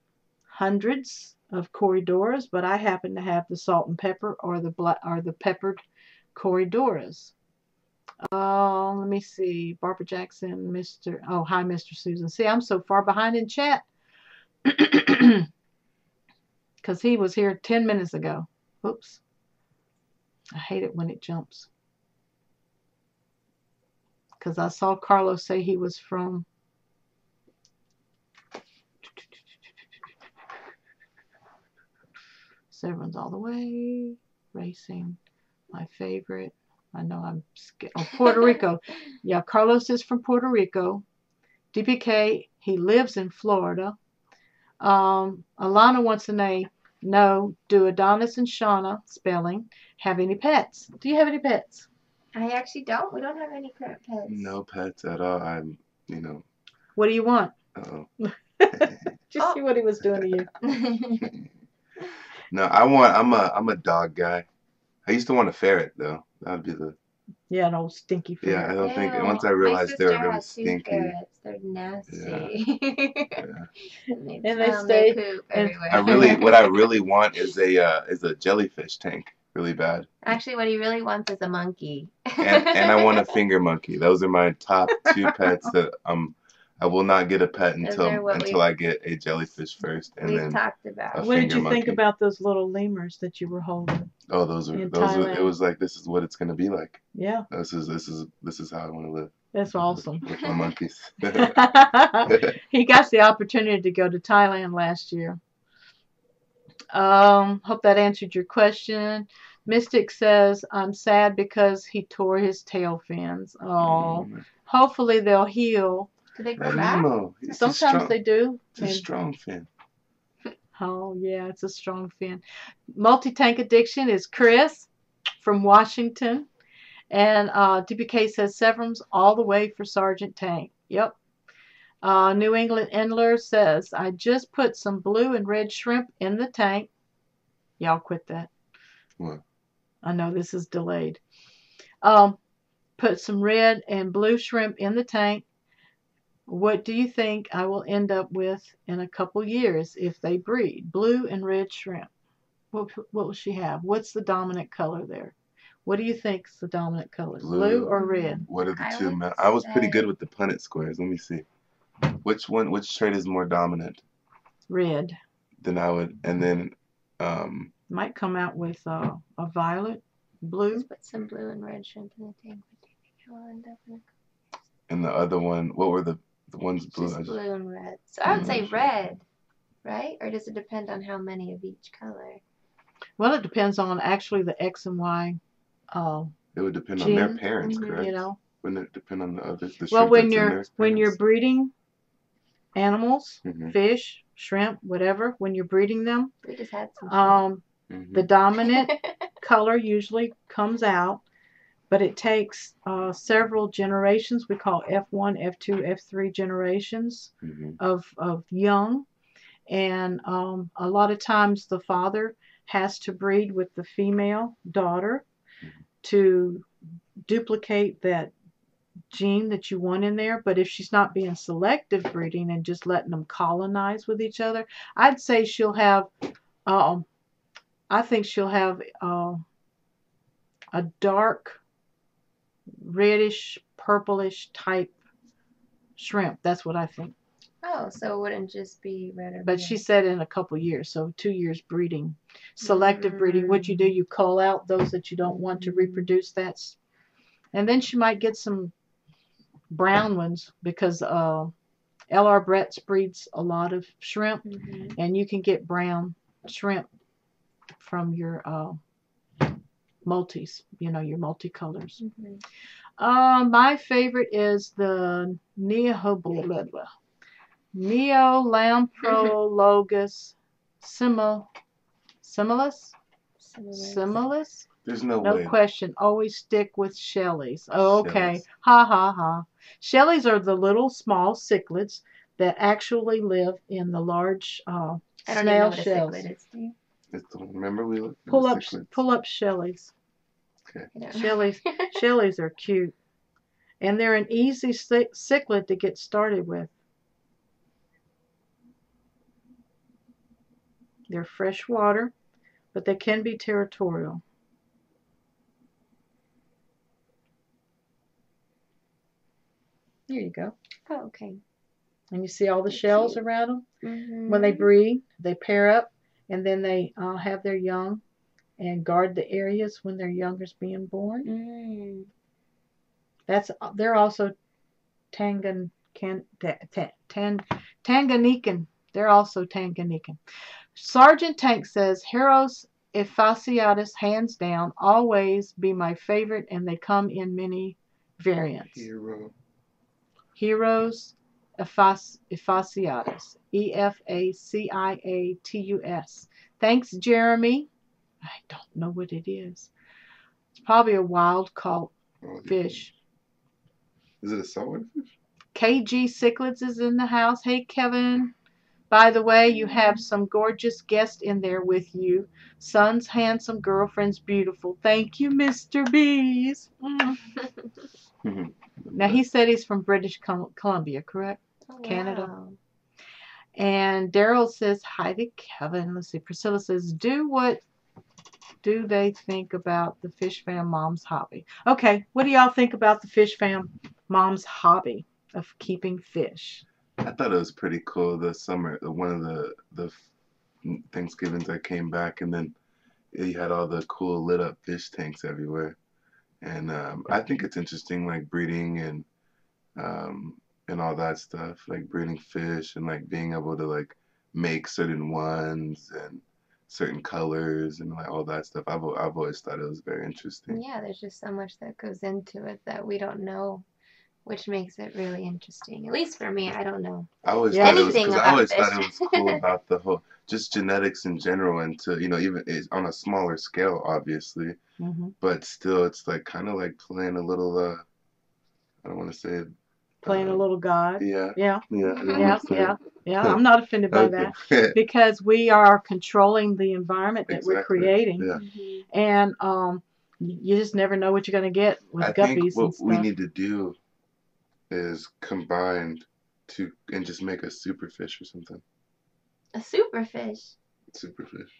S1: hundreds of corridoras, but I happen to have the salt and pepper or the peppered corridoras. Let me see. Barbara Jackson, hi, Mr. Susan. See, I'm so far behind in chat because he was here 10 minutes ago. Oops. I hate it when it jumps. Because I saw Carlos say he was from Severn's all the way. Racing. My favorite. I know I'm scared. Oh, Puerto Rico. Yeah, Carlos is from Puerto Rico. DPK, he lives in Florida. Alana wants to know, do Adonis and Shauna, spelling, have any pets? Do you have any pets?
S2: I actually don't. We don't have any pets.
S3: No pets at all.
S1: What do you want?
S3: Uh-oh.
S1: Did you see what he was doing to you?
S3: No, I'm a dog guy. I used to want a ferret though. That'd be the
S1: an old stinky ferret.
S3: Yeah, I don't think once I realized they were really stinky.
S2: Ferrets. They're nasty.
S3: Yeah.
S2: And they
S1: stay
S2: poop everywhere.
S3: What I really want is a jellyfish tank. Really bad.
S2: Actually, what he really wants is a monkey.
S3: And I want a finger monkey. Those are my top 2 pets that I will not get a pet until I get a jellyfish first, and then
S2: talked about.
S1: What did you think about those little lemurs that you were holding?
S3: Oh, those are it was like, this is what it's gonna be like.
S1: Yeah.
S3: This is how I want to live.
S1: That's awesome.
S3: With my monkeys.
S1: He got the opportunity to go to Thailand last year. Hope that answered your question. Mystic says, I'm sad because he tore his tail fins. Oh, hopefully they'll heal.
S2: Do they grow back?
S1: Sometimes they do.
S3: It's a strong fin.
S1: Oh, yeah, it's a strong fin. Multi-tank addiction is Chris from Washington. And DPK says Severance all the way for Sergeant Tank. Yep. New England Endler says, I just put some blue and red shrimp in the tank. Y'all quit that.
S3: What?
S1: I know this is delayed. Put some red and blue shrimp in the tank. What do you think I will end up with in a couple years if they breed? Blue and red shrimp. What will she have? What's the dominant color there? What do you think is the dominant color? Blue or red?
S3: What are the two? I was pretty good with the Punnett squares. Let me see. Which trait is more dominant?
S1: Red.
S3: Then I would, and then
S1: might come out with a violet, blue.
S2: Let's put some blue and red shrimp in the tank. We'll end up in
S3: and the other one, what were the ones blue?
S2: Just blue and red. So I would say red, right? Or does it depend on how many of each color?
S1: Well, it depends on actually the X and Y.
S3: It would depend on their parents, correct?
S1: You know.
S3: Wouldn't it depend on the other?
S1: Well, when you're breeding animals, fish, shrimp, whatever, when you're breeding them,
S2: we just had some
S1: the dominant color usually comes out, but it takes several generations. We call F1, F2, F3 generations of young, and a lot of times the father has to breed with the female daughter to duplicate that gene that you want in there. But if she's not being selective breeding and just letting them colonize with each other, I'd say she'll have I think she'll have a dark reddish purplish type shrimp. That's what I think.
S2: Oh, so it wouldn't just be red or blue.
S1: But she said in a couple years, so 2 years breeding. Selective breeding, what you do, you cull out those that you don't want to reproduce. And then she might get some brown ones because L.R. Brett's breeds a lot of shrimp, and you can get brown shrimp from your multis, your multicolors. My favorite is the Neohoblebla. Neolamprologus similis.
S3: There's no
S1: No
S3: way.
S1: question. Always stick with Shelleys. Oh, okay.
S3: Shelleys.
S1: Ha ha ha. Shelleys are the little small cichlids that actually live in the large
S2: I don't even know
S1: snail
S2: what a
S1: shells.
S2: cichlid is, do you?
S3: Remember we looked at
S1: Pull
S3: the
S1: up
S3: cichlids?
S1: Shelleys.
S3: Okay.
S1: Shelleys are cute. And they're an easy cichlid to get started with. They're freshwater, but they can be territorial. Here you go.
S2: Oh, okay.
S1: And you see all the
S2: They're
S1: shells
S2: cute.
S1: around them?
S2: Mm-hmm.
S1: When they breed, they pair up, and then they have their young and guard the areas when their young is being born.
S2: Mm.
S1: They're also Tanganyikan. They're also Tanganyikan. Sergeant Tank says, Heros Ephasiotus, hands down, always be my favorite, and they come in many variants. Heros Ephasiotus. Efasiatus. Thanks, Jeremy. I don't know what it is. It's probably a wild caught fish.
S3: Is it a saltwater fish?
S1: KG Cichlids is in the house. Hey, Kevin. By the way, you have some gorgeous guests in there with you. Son's handsome, girlfriend's beautiful. Thank you, Mr. Bees. Now, he said he's from British Columbia, correct?
S2: Oh,
S1: Canada.
S2: wow.
S1: And Daryl says, hi to Kevin. Let's see. Priscilla says, what do they think about the Fish Fam Mom's hobby? Okay, what do y'all think about the Fish Fam Mom's hobby of keeping fish?
S3: I thought it was pretty cool. The summer, one of the Thanksgivings I came back, and then you had all the cool lit up fish tanks everywhere. And I think it's interesting, like breeding and all that stuff, like breeding fish and like being able to like make certain ones and certain colors and like all that stuff. I've always thought it was very interesting.
S2: Yeah, there's just so much that goes into it that we don't know, which makes it really interesting. At least for me, I don't know.
S3: I always thought it was cool about the whole just genetics in general, and to even it's on a smaller scale, obviously, but still, it's like kind of like playing a little. I don't want to say
S1: playing a little God.
S3: Yeah.
S1: I'm not offended by that because we are controlling the environment that we're creating, and you just never know what you're going to get with guppies and stuff.
S3: What we need to do is combine and just make a superfish or something.
S2: A superfish.
S3: Superfish.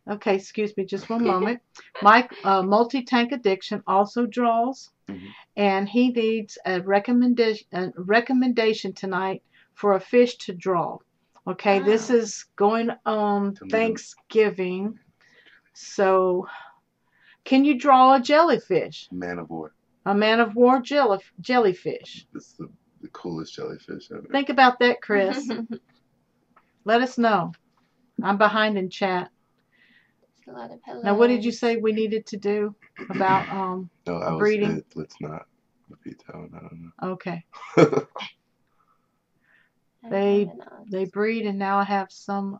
S1: Okay, excuse me, just one moment. Mike, multi-tank addiction also draws, and he needs a recommendation tonight for a fish to draw. Okay, this is going on Thanksgiving, so can you draw a jellyfish?
S3: Man of war.
S1: A man of war jellyfish.
S3: It's the coolest jellyfish ever.
S1: Think about that, Chris. Let us know. I'm behind in chat.
S2: A lot of pillows.
S1: Now, what did you say we needed to do about breeding?
S3: Let's not repeat that one. I don't know.
S1: Okay. They breed, and now I have some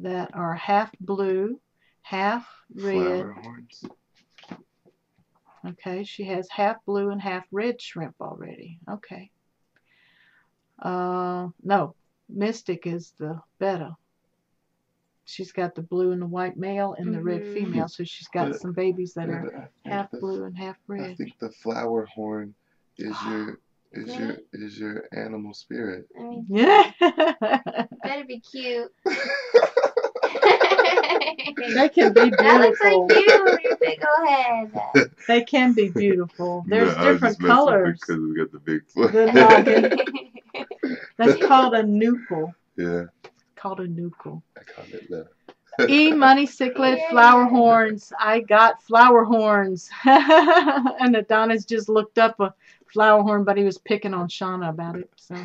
S1: that are half blue, half red.
S3: Flower horns.
S1: Okay, she has half blue and half red shrimp already. Okay. No, Mystic is the betta. She's got the blue and the white male and the red female, so she's got some babies that are half blue and half red.
S3: I think the flower horn is your animal spirit.
S2: I mean,
S1: yeah.
S2: better be cute.
S1: They can be beautiful.
S2: That looks like you with your big old head.
S1: They can be beautiful. There's different colors.
S3: Because we got the big foot.
S1: That's called a nuchal.
S3: Yeah.
S1: Called a nuchal.
S3: I call it that.
S1: Money cichlid, flower horns. I got flower horns. And Adonis just looked up a flower horn, but he was picking on Shauna about it. So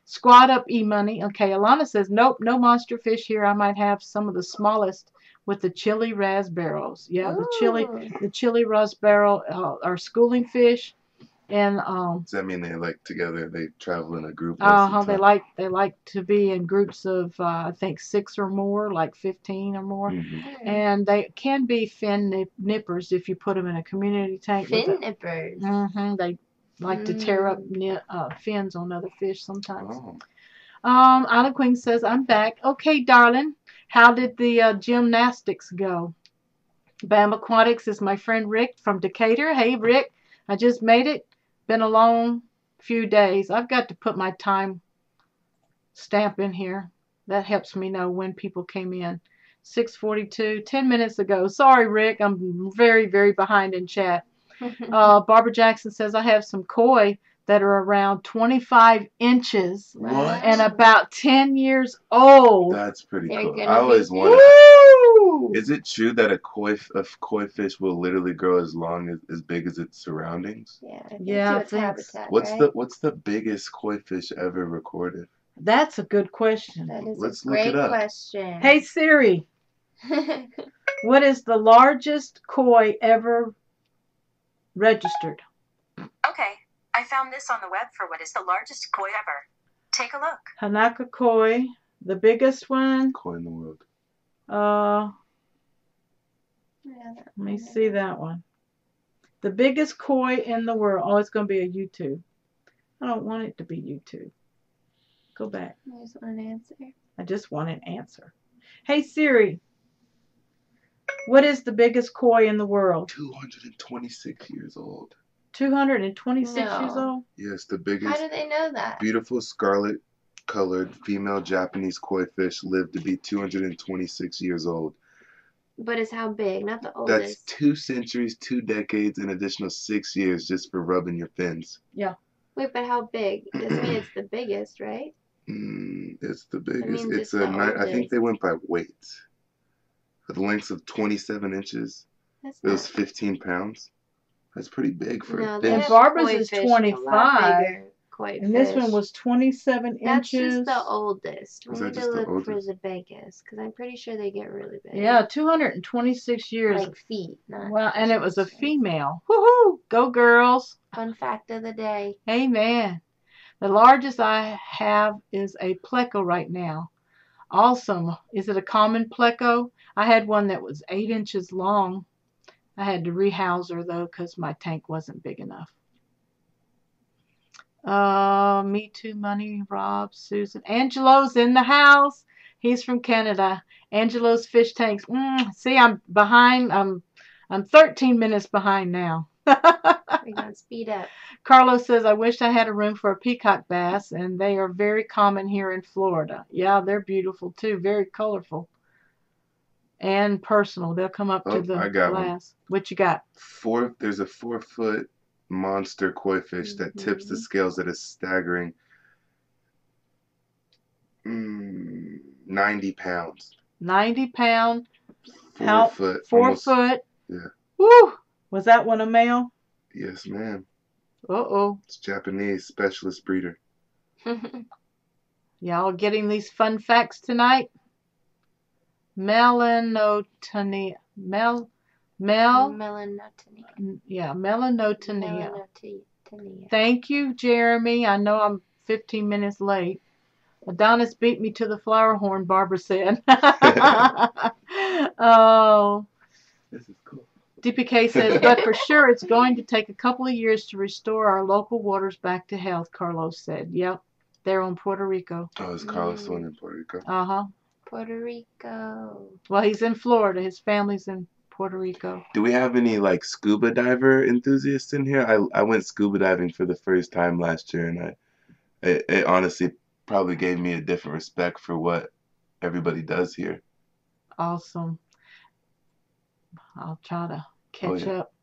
S1: squad up, money. Okay, Alana says nope, no monster fish here. I might have some of the smallest with the chili raspberries. Yeah, the chili raspberry are schooling fish. And
S3: Does that mean they like together? They travel in a group most of the
S1: they like to be in groups of I think 6 or more, like 15 or more.
S3: Mm-hmm.
S1: And they can be fin nippers if you put them in a community tank.
S2: Fin nippers.
S1: They like to tear up fins on other fish sometimes.
S3: Oh.
S1: Isla Queen says, I'm back. Okay, darling. How did the gymnastics go? Bam Aquatics is my friend Rick from Decatur. Hey, Rick. I just made it. Been a long few days. I've got to put my time stamp in here. That helps me know when people came in. 6:42, 10 minutes ago. Sorry, Rick. I'm very, very behind in chat. Barbara Jackson says, I have some koi that are around 25 inches
S3: What?
S1: and about 10 years old.
S3: That's pretty
S2: They're
S3: cool.
S2: gonna
S3: I always
S2: be-
S3: wondered.
S1: Woo!
S3: Is it true that a koi fish will literally grow as big as its surroundings?
S2: Yeah,
S1: Yeah, I
S2: its
S1: think
S2: habitat,
S3: What's
S2: right?
S3: what's the biggest koi fish ever recorded?
S1: That's a good question.
S2: That is
S3: Let's
S2: a
S3: look it
S2: great
S3: up.
S2: question.
S1: Hey, Siri, what is the largest koi ever registered?
S5: Okay, I found this on the web for what is the largest koi ever. Take a look.
S1: Hanaka koi, the biggest one.
S3: Koi in the world.
S1: Let me see that one. The biggest koi in the world. Oh, it's going to be a YouTube. I don't want it to be YouTube. Go back.
S2: There's one answer.
S1: I just want an answer. Hey, Siri, what is the biggest koi in the world?
S3: 226 years old.
S1: 226 years
S2: No.
S1: old?
S3: Yes, the
S2: How
S3: biggest.
S2: do they know that?
S3: Beautiful scarlet-colored female Japanese koi fish lived to be 226 years old.
S2: But it's how big, not the
S3: That's
S2: oldest.
S3: 2 centuries, 2 decades, an additional 6 years just for rubbing your fins.
S2: Wait, but how big? It doesn't mean it's the biggest, right?
S3: It's the biggest.
S2: means
S3: It's
S2: it's the
S3: I think
S2: oldest.
S3: they went by weight. The length of 27 inches.
S2: That's
S3: It was
S2: not.
S3: 15 pounds. That's pretty big for
S2: No,
S3: a
S2: they
S1: And
S3: fish.
S2: have
S1: Barbara's
S2: koi
S1: is
S2: fish with a lot
S1: 25,
S2: bigger koi
S1: and this
S2: fish.
S1: one was 27
S2: That's
S1: inches.
S2: just the oldest. We
S3: Is that
S2: need to
S3: just the
S2: look for
S3: oldest?
S2: the biggest, because I'm pretty sure they get really big.
S1: Yeah, 226 years.
S2: Like feet, not
S1: Well, and it was a
S2: inches.
S1: female. Woohoo! Go girls.
S2: Fun fact of the day.
S1: Amen. The largest I have is a pleco right now. Awesome. Is it a common pleco? I had one that was 8 inches long. I had to rehouse her though because my tank wasn't big enough. Me Too Money, Rob, Susan. Angelo's in the house. He's from Canada. Angelo's fish tanks. See, I'm behind. I'm 13 minutes behind now.
S2: We're going to speed up.
S1: Carlos says, I wish I had a room for a peacock bass, and they are very common here in Florida. Yeah, they're beautiful too. Very colorful and personal. They'll come up to the
S3: I got one.
S1: glass. What you got?
S3: There's a 4-foot monster koi fish that tips the scales at a staggering 90 pounds.
S1: 90 pound.
S3: 4 foot.
S1: 4
S3: almost,
S1: foot.
S3: Yeah.
S1: Woo! Was that one a male?
S3: Yes, ma'am.
S1: Uh-oh.
S3: It's Japanese specialist breeder.
S1: Y'all getting these fun facts tonight? Melanotonia.
S2: Melanotonia.
S1: Melanotonia. Thank you, Jeremy. I know I'm 15 minutes late. Adonis beat me to the flower horn, Barbara said. Oh.
S3: This is cool.
S1: DPK says, but for sure it's going to take a couple of years to restore our local waters back to health, Carlos said. Yep, they're on Puerto Rico.
S3: Oh, is Carlos the one in Puerto Rico?
S1: Uh-huh.
S2: Puerto Rico.
S1: Well, he's in Florida. His family's in Puerto Rico.
S3: Do we have any like scuba diver enthusiasts in here? I went scuba diving for the first time last year, and it honestly probably gave me a different respect for what everybody does here.
S1: Awesome. I'll try to catch up.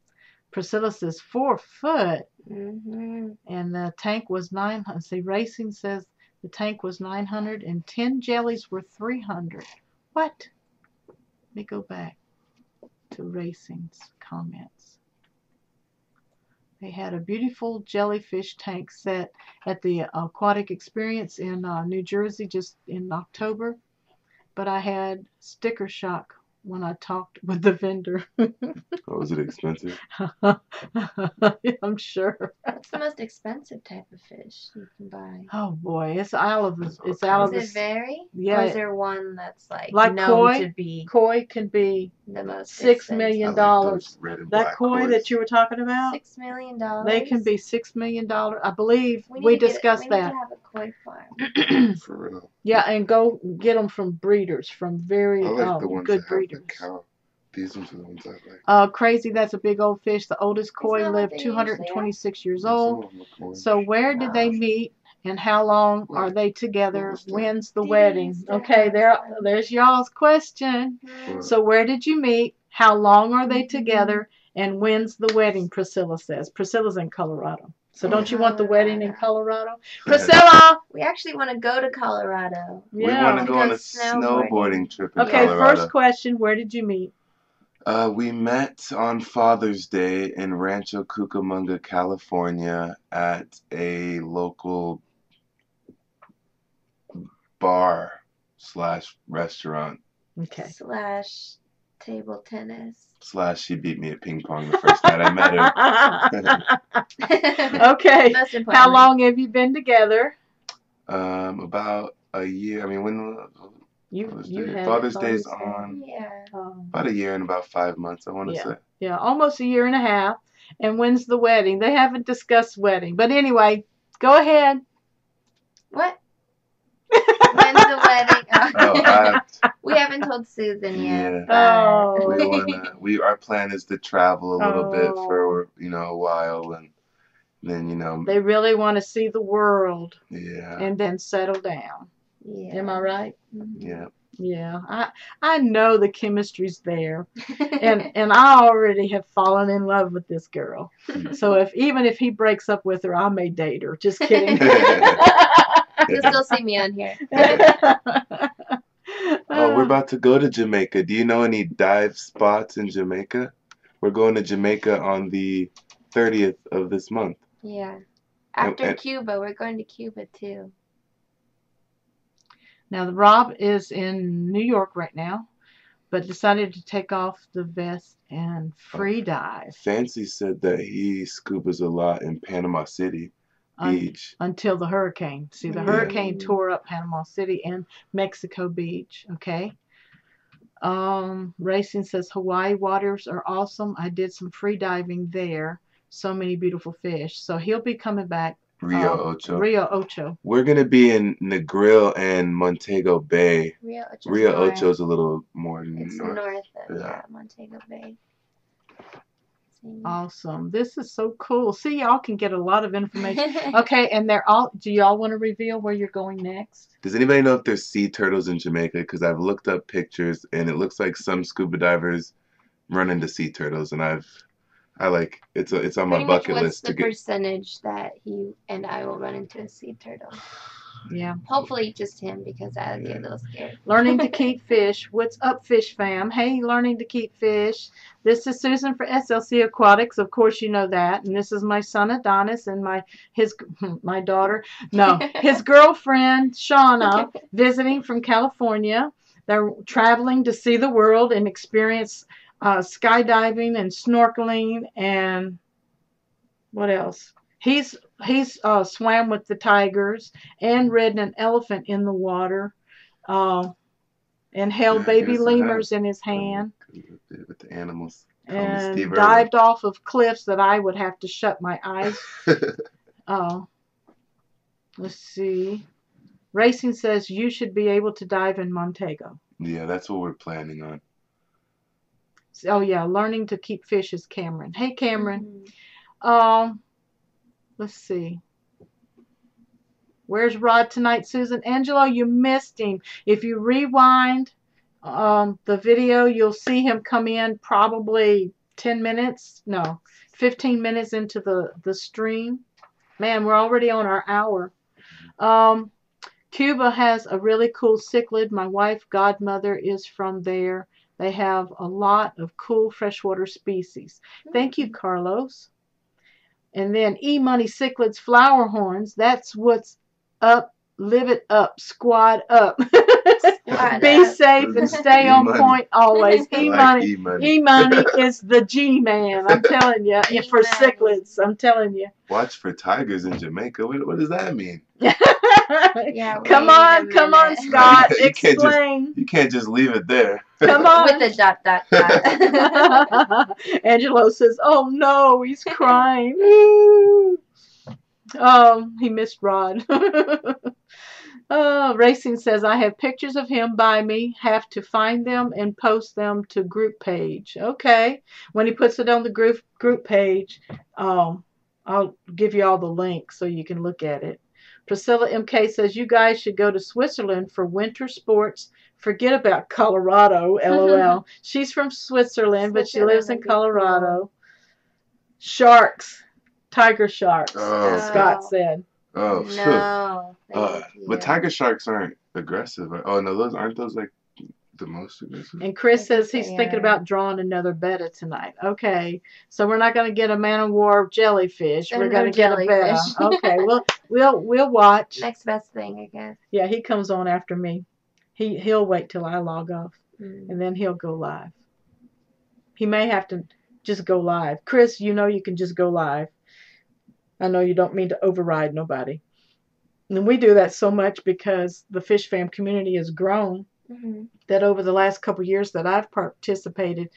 S1: Priscilla says 4 foot, and the tank was 900. See, Racing says the tank was 900, and 10 jellies were 300. What? Let me go back to Racing's comments. They had a beautiful jellyfish tank set at the Aquatic Experience in New Jersey just in October, but I had sticker shock when I talked with the vendor.
S3: Oh, is it expensive?
S1: I'm sure.
S2: What's the most expensive type of fish you can buy?
S1: Oh boy, it's out of the. It's out of
S2: Does it
S1: the.
S2: vary?
S1: Yeah.
S2: Or is there one that's like
S1: Like
S2: known
S1: koi?
S2: to be
S1: Koi can be
S2: the most
S1: $6
S2: expensive?
S1: million.
S3: I like those red and
S1: That
S3: black
S1: koi
S3: koi.
S1: that you were talking about,
S2: $6 million.
S1: they can be $6 million. I believe
S2: We
S1: we
S2: need to
S1: discussed
S2: we need
S1: that.
S2: to have a koi farm.
S3: For real.
S1: Yeah, and go get them from breeders, from very
S3: I like the ones
S1: good
S3: that have
S1: breeders.
S3: the cow. These ones are the ones I like.
S1: Crazy, that's a big old fish. The oldest koi
S2: that what
S1: lived
S2: they usually
S1: 226 years
S3: Some
S1: old.
S3: of them look orange.
S1: So where did they
S2: Wow.
S1: meet and how long
S3: What?
S1: are they together?
S3: What was that?
S1: When's the
S2: Dee
S1: wedding?
S2: Dee's
S1: Okay, there's y'all's question.
S3: What?
S1: So where did you meet? How long are they together? And when's the wedding? Priscilla says. Priscilla's in Colorado. So don't you want the wedding in Colorado? Priscilla!
S2: We actually want to go to Colorado.
S3: We want to
S1: Yeah.
S3: go on a
S2: snowboarding.
S3: snowboarding trip in
S1: Okay,
S3: Colorado.
S1: first question, where did you meet?
S3: We met on Father's Day in Rancho Cucamonga, California at a local bar / restaurant
S1: Okay.
S2: / table tennis.
S3: / she beat me at ping pong the first night I met her.
S1: Okay.
S2: Most importantly.
S1: How long have you been together?
S3: About a year. I mean, when
S1: You had
S3: Father's Day's on
S2: Yeah.
S3: about a year and about 5 months, I want to say.
S1: Yeah, almost a year and a half. And when's the wedding? They haven't discussed wedding. But anyway, go ahead.
S2: What? When's the wedding?
S3: Oh,
S2: we haven't told Susan yet.
S3: Yeah.
S2: But...
S3: Our plan is to travel a little bit
S1: Oh.
S3: for a while, and then
S1: They really want to see the world
S3: yeah.
S1: and then settle down.
S2: Yeah.
S1: Am I right?
S3: Yeah.
S1: Yeah. I know the chemistry's there. And I already have fallen in love with this girl. So even if he breaks up with her, I may date her. Just kidding.
S2: You'll still see me on here.
S3: Oh, we're about to go to Jamaica. Do you know any dive spots in Jamaica? We're going to Jamaica on the 30th of this month.
S2: Yeah. After
S3: And-
S2: Cuba, we're going to Cuba too.
S1: Now, Rob is in New York right now, but decided to take off the vest and free dive
S3: Fancy said that he scubas a lot in Panama City Beach.
S1: until the hurricane. See, the
S3: Yeah.
S1: hurricane tore up Panama City and Mexico Beach. Okay. Racing says Hawaii waters are awesome. I did some free diving there. So many beautiful fish. So he'll be coming back.
S3: Rio Ocho.
S1: Rio Ocho.
S3: We're going to be in Negril and Montego Bay.
S2: Rio
S3: Ocho's
S2: north.
S3: a little more
S2: It's
S3: north.
S2: north of
S3: Yeah.
S2: Montego Bay.
S1: Awesome. This is so cool. See, y'all can get a lot of information. Okay, and do y'all want to reveal where you're going next?
S3: Does anybody know if there's sea turtles in Jamaica? Because I've looked up pictures and it looks like some scuba divers run into sea turtles, and it's on my
S2: Pretty much
S3: bucket
S2: what's
S3: list
S2: the
S3: to get.
S2: percentage that he and I will run into a sea turtle?
S1: Yeah.
S2: Hopefully just him, because I would get a little scared.
S1: Learning to keep fish. What's up, fish fam? Hey, learning to keep fish. This is Susan for SLC Aquatics. Of course, you know that. And this is my son Adonis and my daughter. No, his girlfriend Shauna, visiting from California. They're traveling to see the world and experience skydiving and snorkeling and what else? He's swam with the tigers and ridden an elephant in the water, and held
S3: Yeah,
S1: baby
S3: yes, I
S1: lemurs
S3: have.
S1: in his hand,
S3: With the animals. Call me
S1: and
S3: Steve
S1: dived off of cliffs that I would have to shut my eyes. Let's see. Racing says you should be able to dive in Montego.
S3: Yeah, that's what we're planning on.
S1: Oh yeah, learning to keep fish is Cameron. Hey Cameron.
S2: Mhm.
S1: Let's see. Where's Rod tonight, Susan? Angelo, you missed him. If you rewind the video, you'll see him come in probably 15 minutes into the stream. Man, we're already on our hour. Cuba has a really cool cichlid. My wife, godmother, is from there. They have a lot of cool freshwater species. Thank you, Carlos. And then E-Money Cichlids flower horns. That's what's up Live it up. Squad up.
S2: Squad
S1: Be
S2: up.
S1: safe and stay on
S3: E-money.
S1: point always.
S3: I like
S1: E-money.
S3: E-money.
S1: E-money is the G-man. I'm telling you. Yeah, for
S2: E-money.
S1: cichlids. I'm telling you.
S3: Watch for tigers in Jamaica. What does that mean?
S2: Yeah,
S1: Come
S2: wait a
S1: on,
S2: minute.
S1: Scott.
S3: You can't just-
S1: Explain.
S3: You can't just leave it there.
S1: Come on.
S2: With the dot, dot, dot.
S1: Angelo says, "Oh no, he's crying." He missed Rod. Racing says, "I have pictures of him by me. Have to find them and post them to group page." Okay. When he puts it on the group page, I'll give you all the links so you can look at it. Priscilla MK says, "You guys should go to Switzerland for winter sports. Forget about Colorado, LOL." She's from Switzerland, but she lives in
S2: Switzerland would be
S1: Colorado.
S2: cool.
S1: Sharks. Tiger sharks,
S3: Oh.
S1: Scott said.
S3: Oh, phew.
S2: No. Thank
S3: But
S2: you.
S3: tiger sharks aren't aggressive. Oh no, aren't those like the most aggressive?
S1: And Chris
S2: I
S1: says
S2: think
S1: he's
S2: they
S1: thinking
S2: are.
S1: about drawing another betta tonight. Okay, so we're not going to get a man of war jellyfish.
S2: There
S1: We're
S2: are
S1: going
S2: no
S1: to get a betta.
S2: jellyfish.
S1: Okay, we'll watch.
S2: Next best thing, I guess.
S1: Yeah, he comes on after me. He'll wait till I log off,
S2: Mm.
S1: and then he'll go live. He may have to just go live. Chris, you know you can just go live. I know you don't mean to override nobody. And we do that so much because the Fish Fam community has grown
S2: Mhm.
S1: that over the last couple years that I've participated,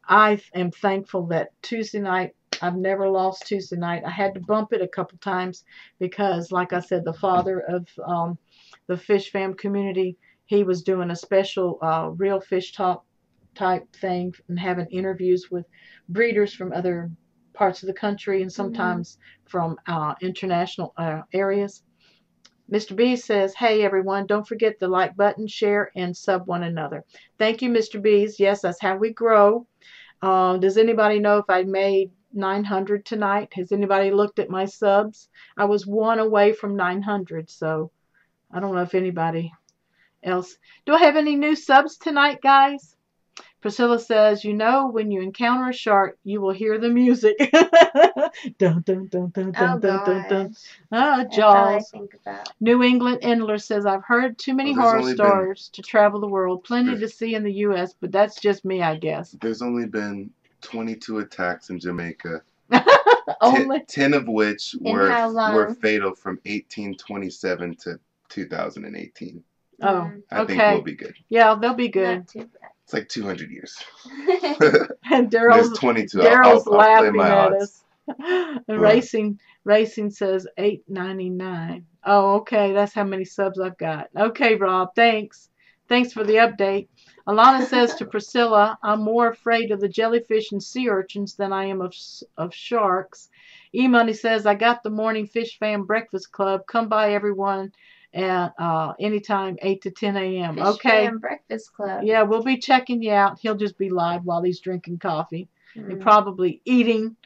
S1: I am thankful that Tuesday night, I've never lost Tuesday night. I had to bump it a couple times because, like I said, the father of the Fish Fam community, he was doing a special real fish talk type thing and having interviews with breeders from other parts of the country and sometimes from international areas. Mr. B says, "Hey everyone, don't forget the like button, share, and sub one another." Thank you, Mr. B's. Yes, that's how we grow. Does anybody know if I made 900 tonight? Has anybody looked at my subs? I was one away from 900, so I don't know if anybody else. Do I have any new subs tonight, guys? Priscilla says, "You know, when you encounter a shark, you will hear the music." Dun, dun, dun, dun,
S2: Oh,
S1: dun, dun, dun, dun.
S2: gosh.
S1: Ah,
S2: That's all I
S1: Jaws.
S2: think about.
S1: New England Endler says, "I've heard too many
S3: Well, there's
S1: horror
S3: only been-
S1: stories to travel the world. Plenty to see in the U.S., but that's just me, I guess."
S3: There's only been 22 attacks in Jamaica.
S1: Only
S3: 10 of which
S2: In how long?
S3: were fatal from 1827 to 2018.
S1: Oh,
S2: Mm.
S3: I think
S1: okay.
S3: we'll be good.
S1: Yeah, they'll be good.
S2: Not too
S3: It's like 200 years.
S2: bad.
S1: And
S3: There's
S1: Daryl's
S3: 22.
S1: Daryl's
S3: I'll play
S1: laughing
S3: my
S1: at
S3: odds.
S1: us. And Racing says $8.99. Oh, okay. That's how many subs I've got. Okay, Rob. Thanks. Thanks for the update. Alana says to Priscilla, "I'm more afraid of the jellyfish and sea urchins than I am of sharks." E-Money says, "I got the morning Fish Fam Breakfast Club. Come by, everyone, at anytime, 8 to 10 a.m.
S2: Fish
S1: Okay.
S2: Fam Breakfast Club.
S1: Yeah, we'll be checking you out. He'll just be live while he's drinking coffee and
S2: Mm.
S1: probably eating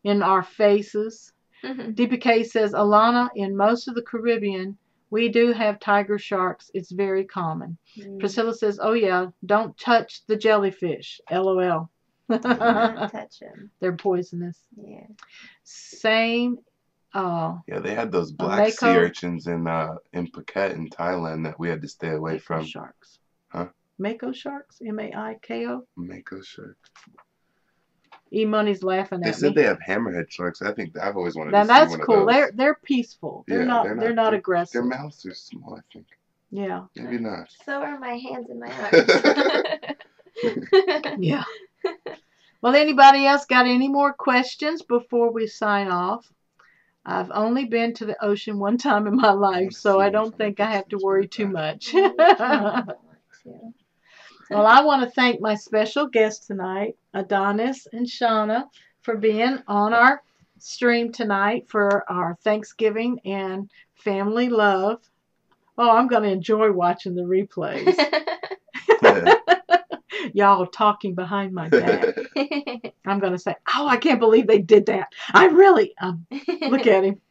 S1: in our faces.
S2: Mhm.
S1: DPK says, "Alana, in most of the Caribbean, we do have tiger sharks. It's very common."
S2: Mm.
S1: Priscilla says, "Oh yeah, don't touch the jellyfish. LOL."
S2: Do not touch him.
S1: They're poisonous.
S2: Yeah.
S1: Same.
S3: Yeah, they had those black sea
S1: Mako?
S3: urchins in Phuket in Thailand that we had to stay away
S1: Mako
S3: from.
S1: sharks.
S3: Huh?
S1: Mako sharks. MAIKO.
S3: Mako shark.
S1: E-Money's laughing
S3: They
S1: at
S3: said
S1: me.
S3: they have hammerhead sharks. I think I've always wanted
S1: Now
S3: to see
S1: that's
S3: one
S1: cool.
S3: of those.
S1: They're peaceful. They're
S3: Yeah,
S1: not.
S3: they're
S1: They're
S3: not-
S1: not
S3: Their
S1: aggressive.
S3: mouths are small, I think.
S1: Yeah.
S3: Maybe not.
S2: So are my hands and my arms.
S1: Yeah. Well, anybody else got any more questions before we sign off? I've only been to the ocean one time in my life, so I don't think I have to worry too much. Well, I want to thank my special guests tonight, Adonis and Shauna, for being on our stream tonight for our Thanksgiving and family love. Oh, I'm going to enjoy watching the replays. Y'all talking behind my back. I'm going to say, "Oh, I can't believe they did that. I really, look at him."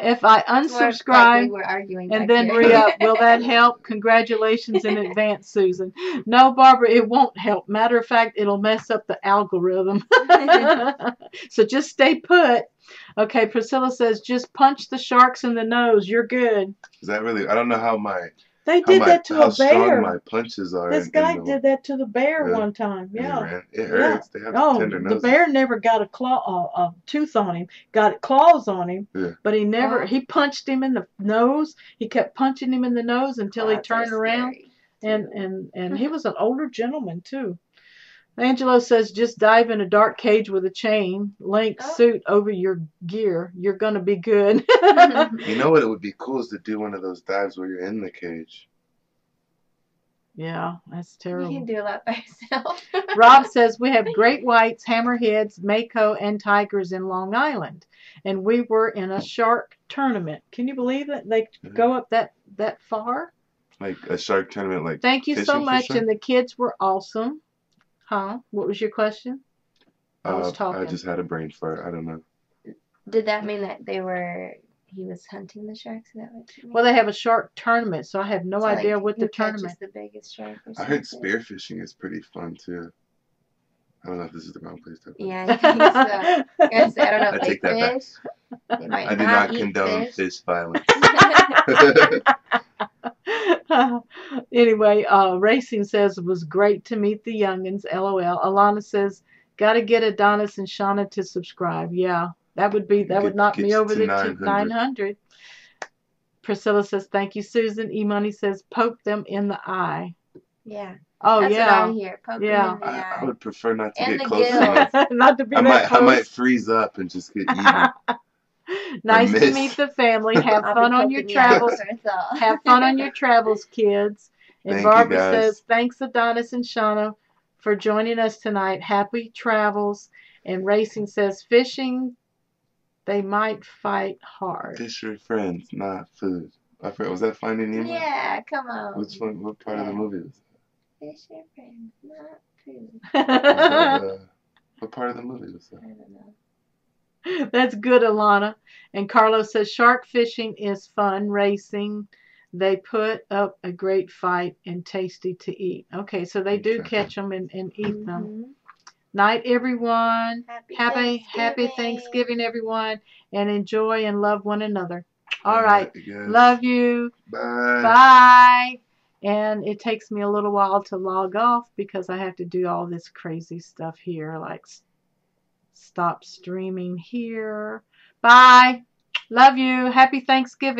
S1: If I unsubscribe
S2: we're arguing
S1: and
S2: back
S1: then
S2: here.
S1: re-up, will that help? Congratulations in advance, Susan. No, Barbara, it won't help. Matter of fact, it'll mess up the algorithm. So just stay put. Okay, Priscilla says, just punch the sharks in the nose. You're good.
S3: Is that really? I don't know how
S1: They did that to
S3: how
S1: a
S3: strong
S1: bear.
S3: my punches are.
S1: This guy did that to the bear one time. Yeah.
S3: It hurts. They have tender noses.
S1: The bear never got a tooth on him. Got claws on him.
S3: Yeah.
S1: But he never. He punched him in the nose. He kept punching him in the nose until he turned around. And he was an older gentleman too. Angelo says, just dive in a dark cage with a chain link suit over your gear. You're going to be good.
S3: You know what? It would be cool is to do one of those dives where you're in the cage.
S1: Yeah, that's terrible.
S2: You can do a lot by yourself.
S1: Rob says, we have great whites, hammerheads, mako, and tigers in Long Island. And we were in a shark tournament. Can you believe it? They go up that far?
S3: Like a shark tournament, like
S1: thank you so much.
S3: Shark?
S1: And the kids were awesome. Huh? What was your question? I was talking.
S3: I just had a brain fart. I don't know.
S2: Did that mean that he was hunting the sharks? Is that what you mean?
S1: Well, they have a shark tournament, so I have no idea what the tournament.
S2: The biggest shark or
S3: I heard spearfishing is pretty fun too. I don't know if this is the wrong place to.
S2: Yeah, I think so. I don't know if
S3: I take that
S2: fish. They might
S3: I do not
S2: eat
S3: condone
S2: fish
S3: violence.
S1: Anyway, Racing says it was great to meet the youngins. LOL. Alana says, gotta get Adonis and Shauna to subscribe. Yeah, that would knock me over the 900. Priscilla says, thank you, Susan. E-Money says, poke them in the eye.
S2: Yeah.
S1: Oh,
S2: That's
S1: yeah.
S2: what I hear. Poke them in the eye.
S3: I would prefer not to
S2: And
S3: get
S2: the
S3: close enough.
S1: Not to be
S3: I
S1: close.
S3: might freeze up and just get eaten.
S1: Nice to meet the family. Have fun on your travels. Have fun on your travels, kids. And Barbara says, thanks, Adonis and Shauna, for joining us tonight. Happy travels. And Racing says, fishing, they might fight hard.
S3: Fish are friends, not food. Was that Finding Nemo?
S2: Yeah, come on.
S3: Which one? What part of the movie was
S2: that? Fish are friends, not food.
S3: What part of the movie was that?
S2: I don't know.
S1: That's good, Alana. And Carlos says, shark fishing is fun. Racing, they put up a great fight and tasty to eat. Okay, so they do catch them and eat them. Night, everyone. Happy Thanksgiving, everyone. And enjoy and love one another. All right. Love you.
S3: Bye.
S1: Bye. And it takes me a little while to log off because I have to do all this crazy stuff here, like stop streaming here. Bye. Love you. Happy Thanksgiving.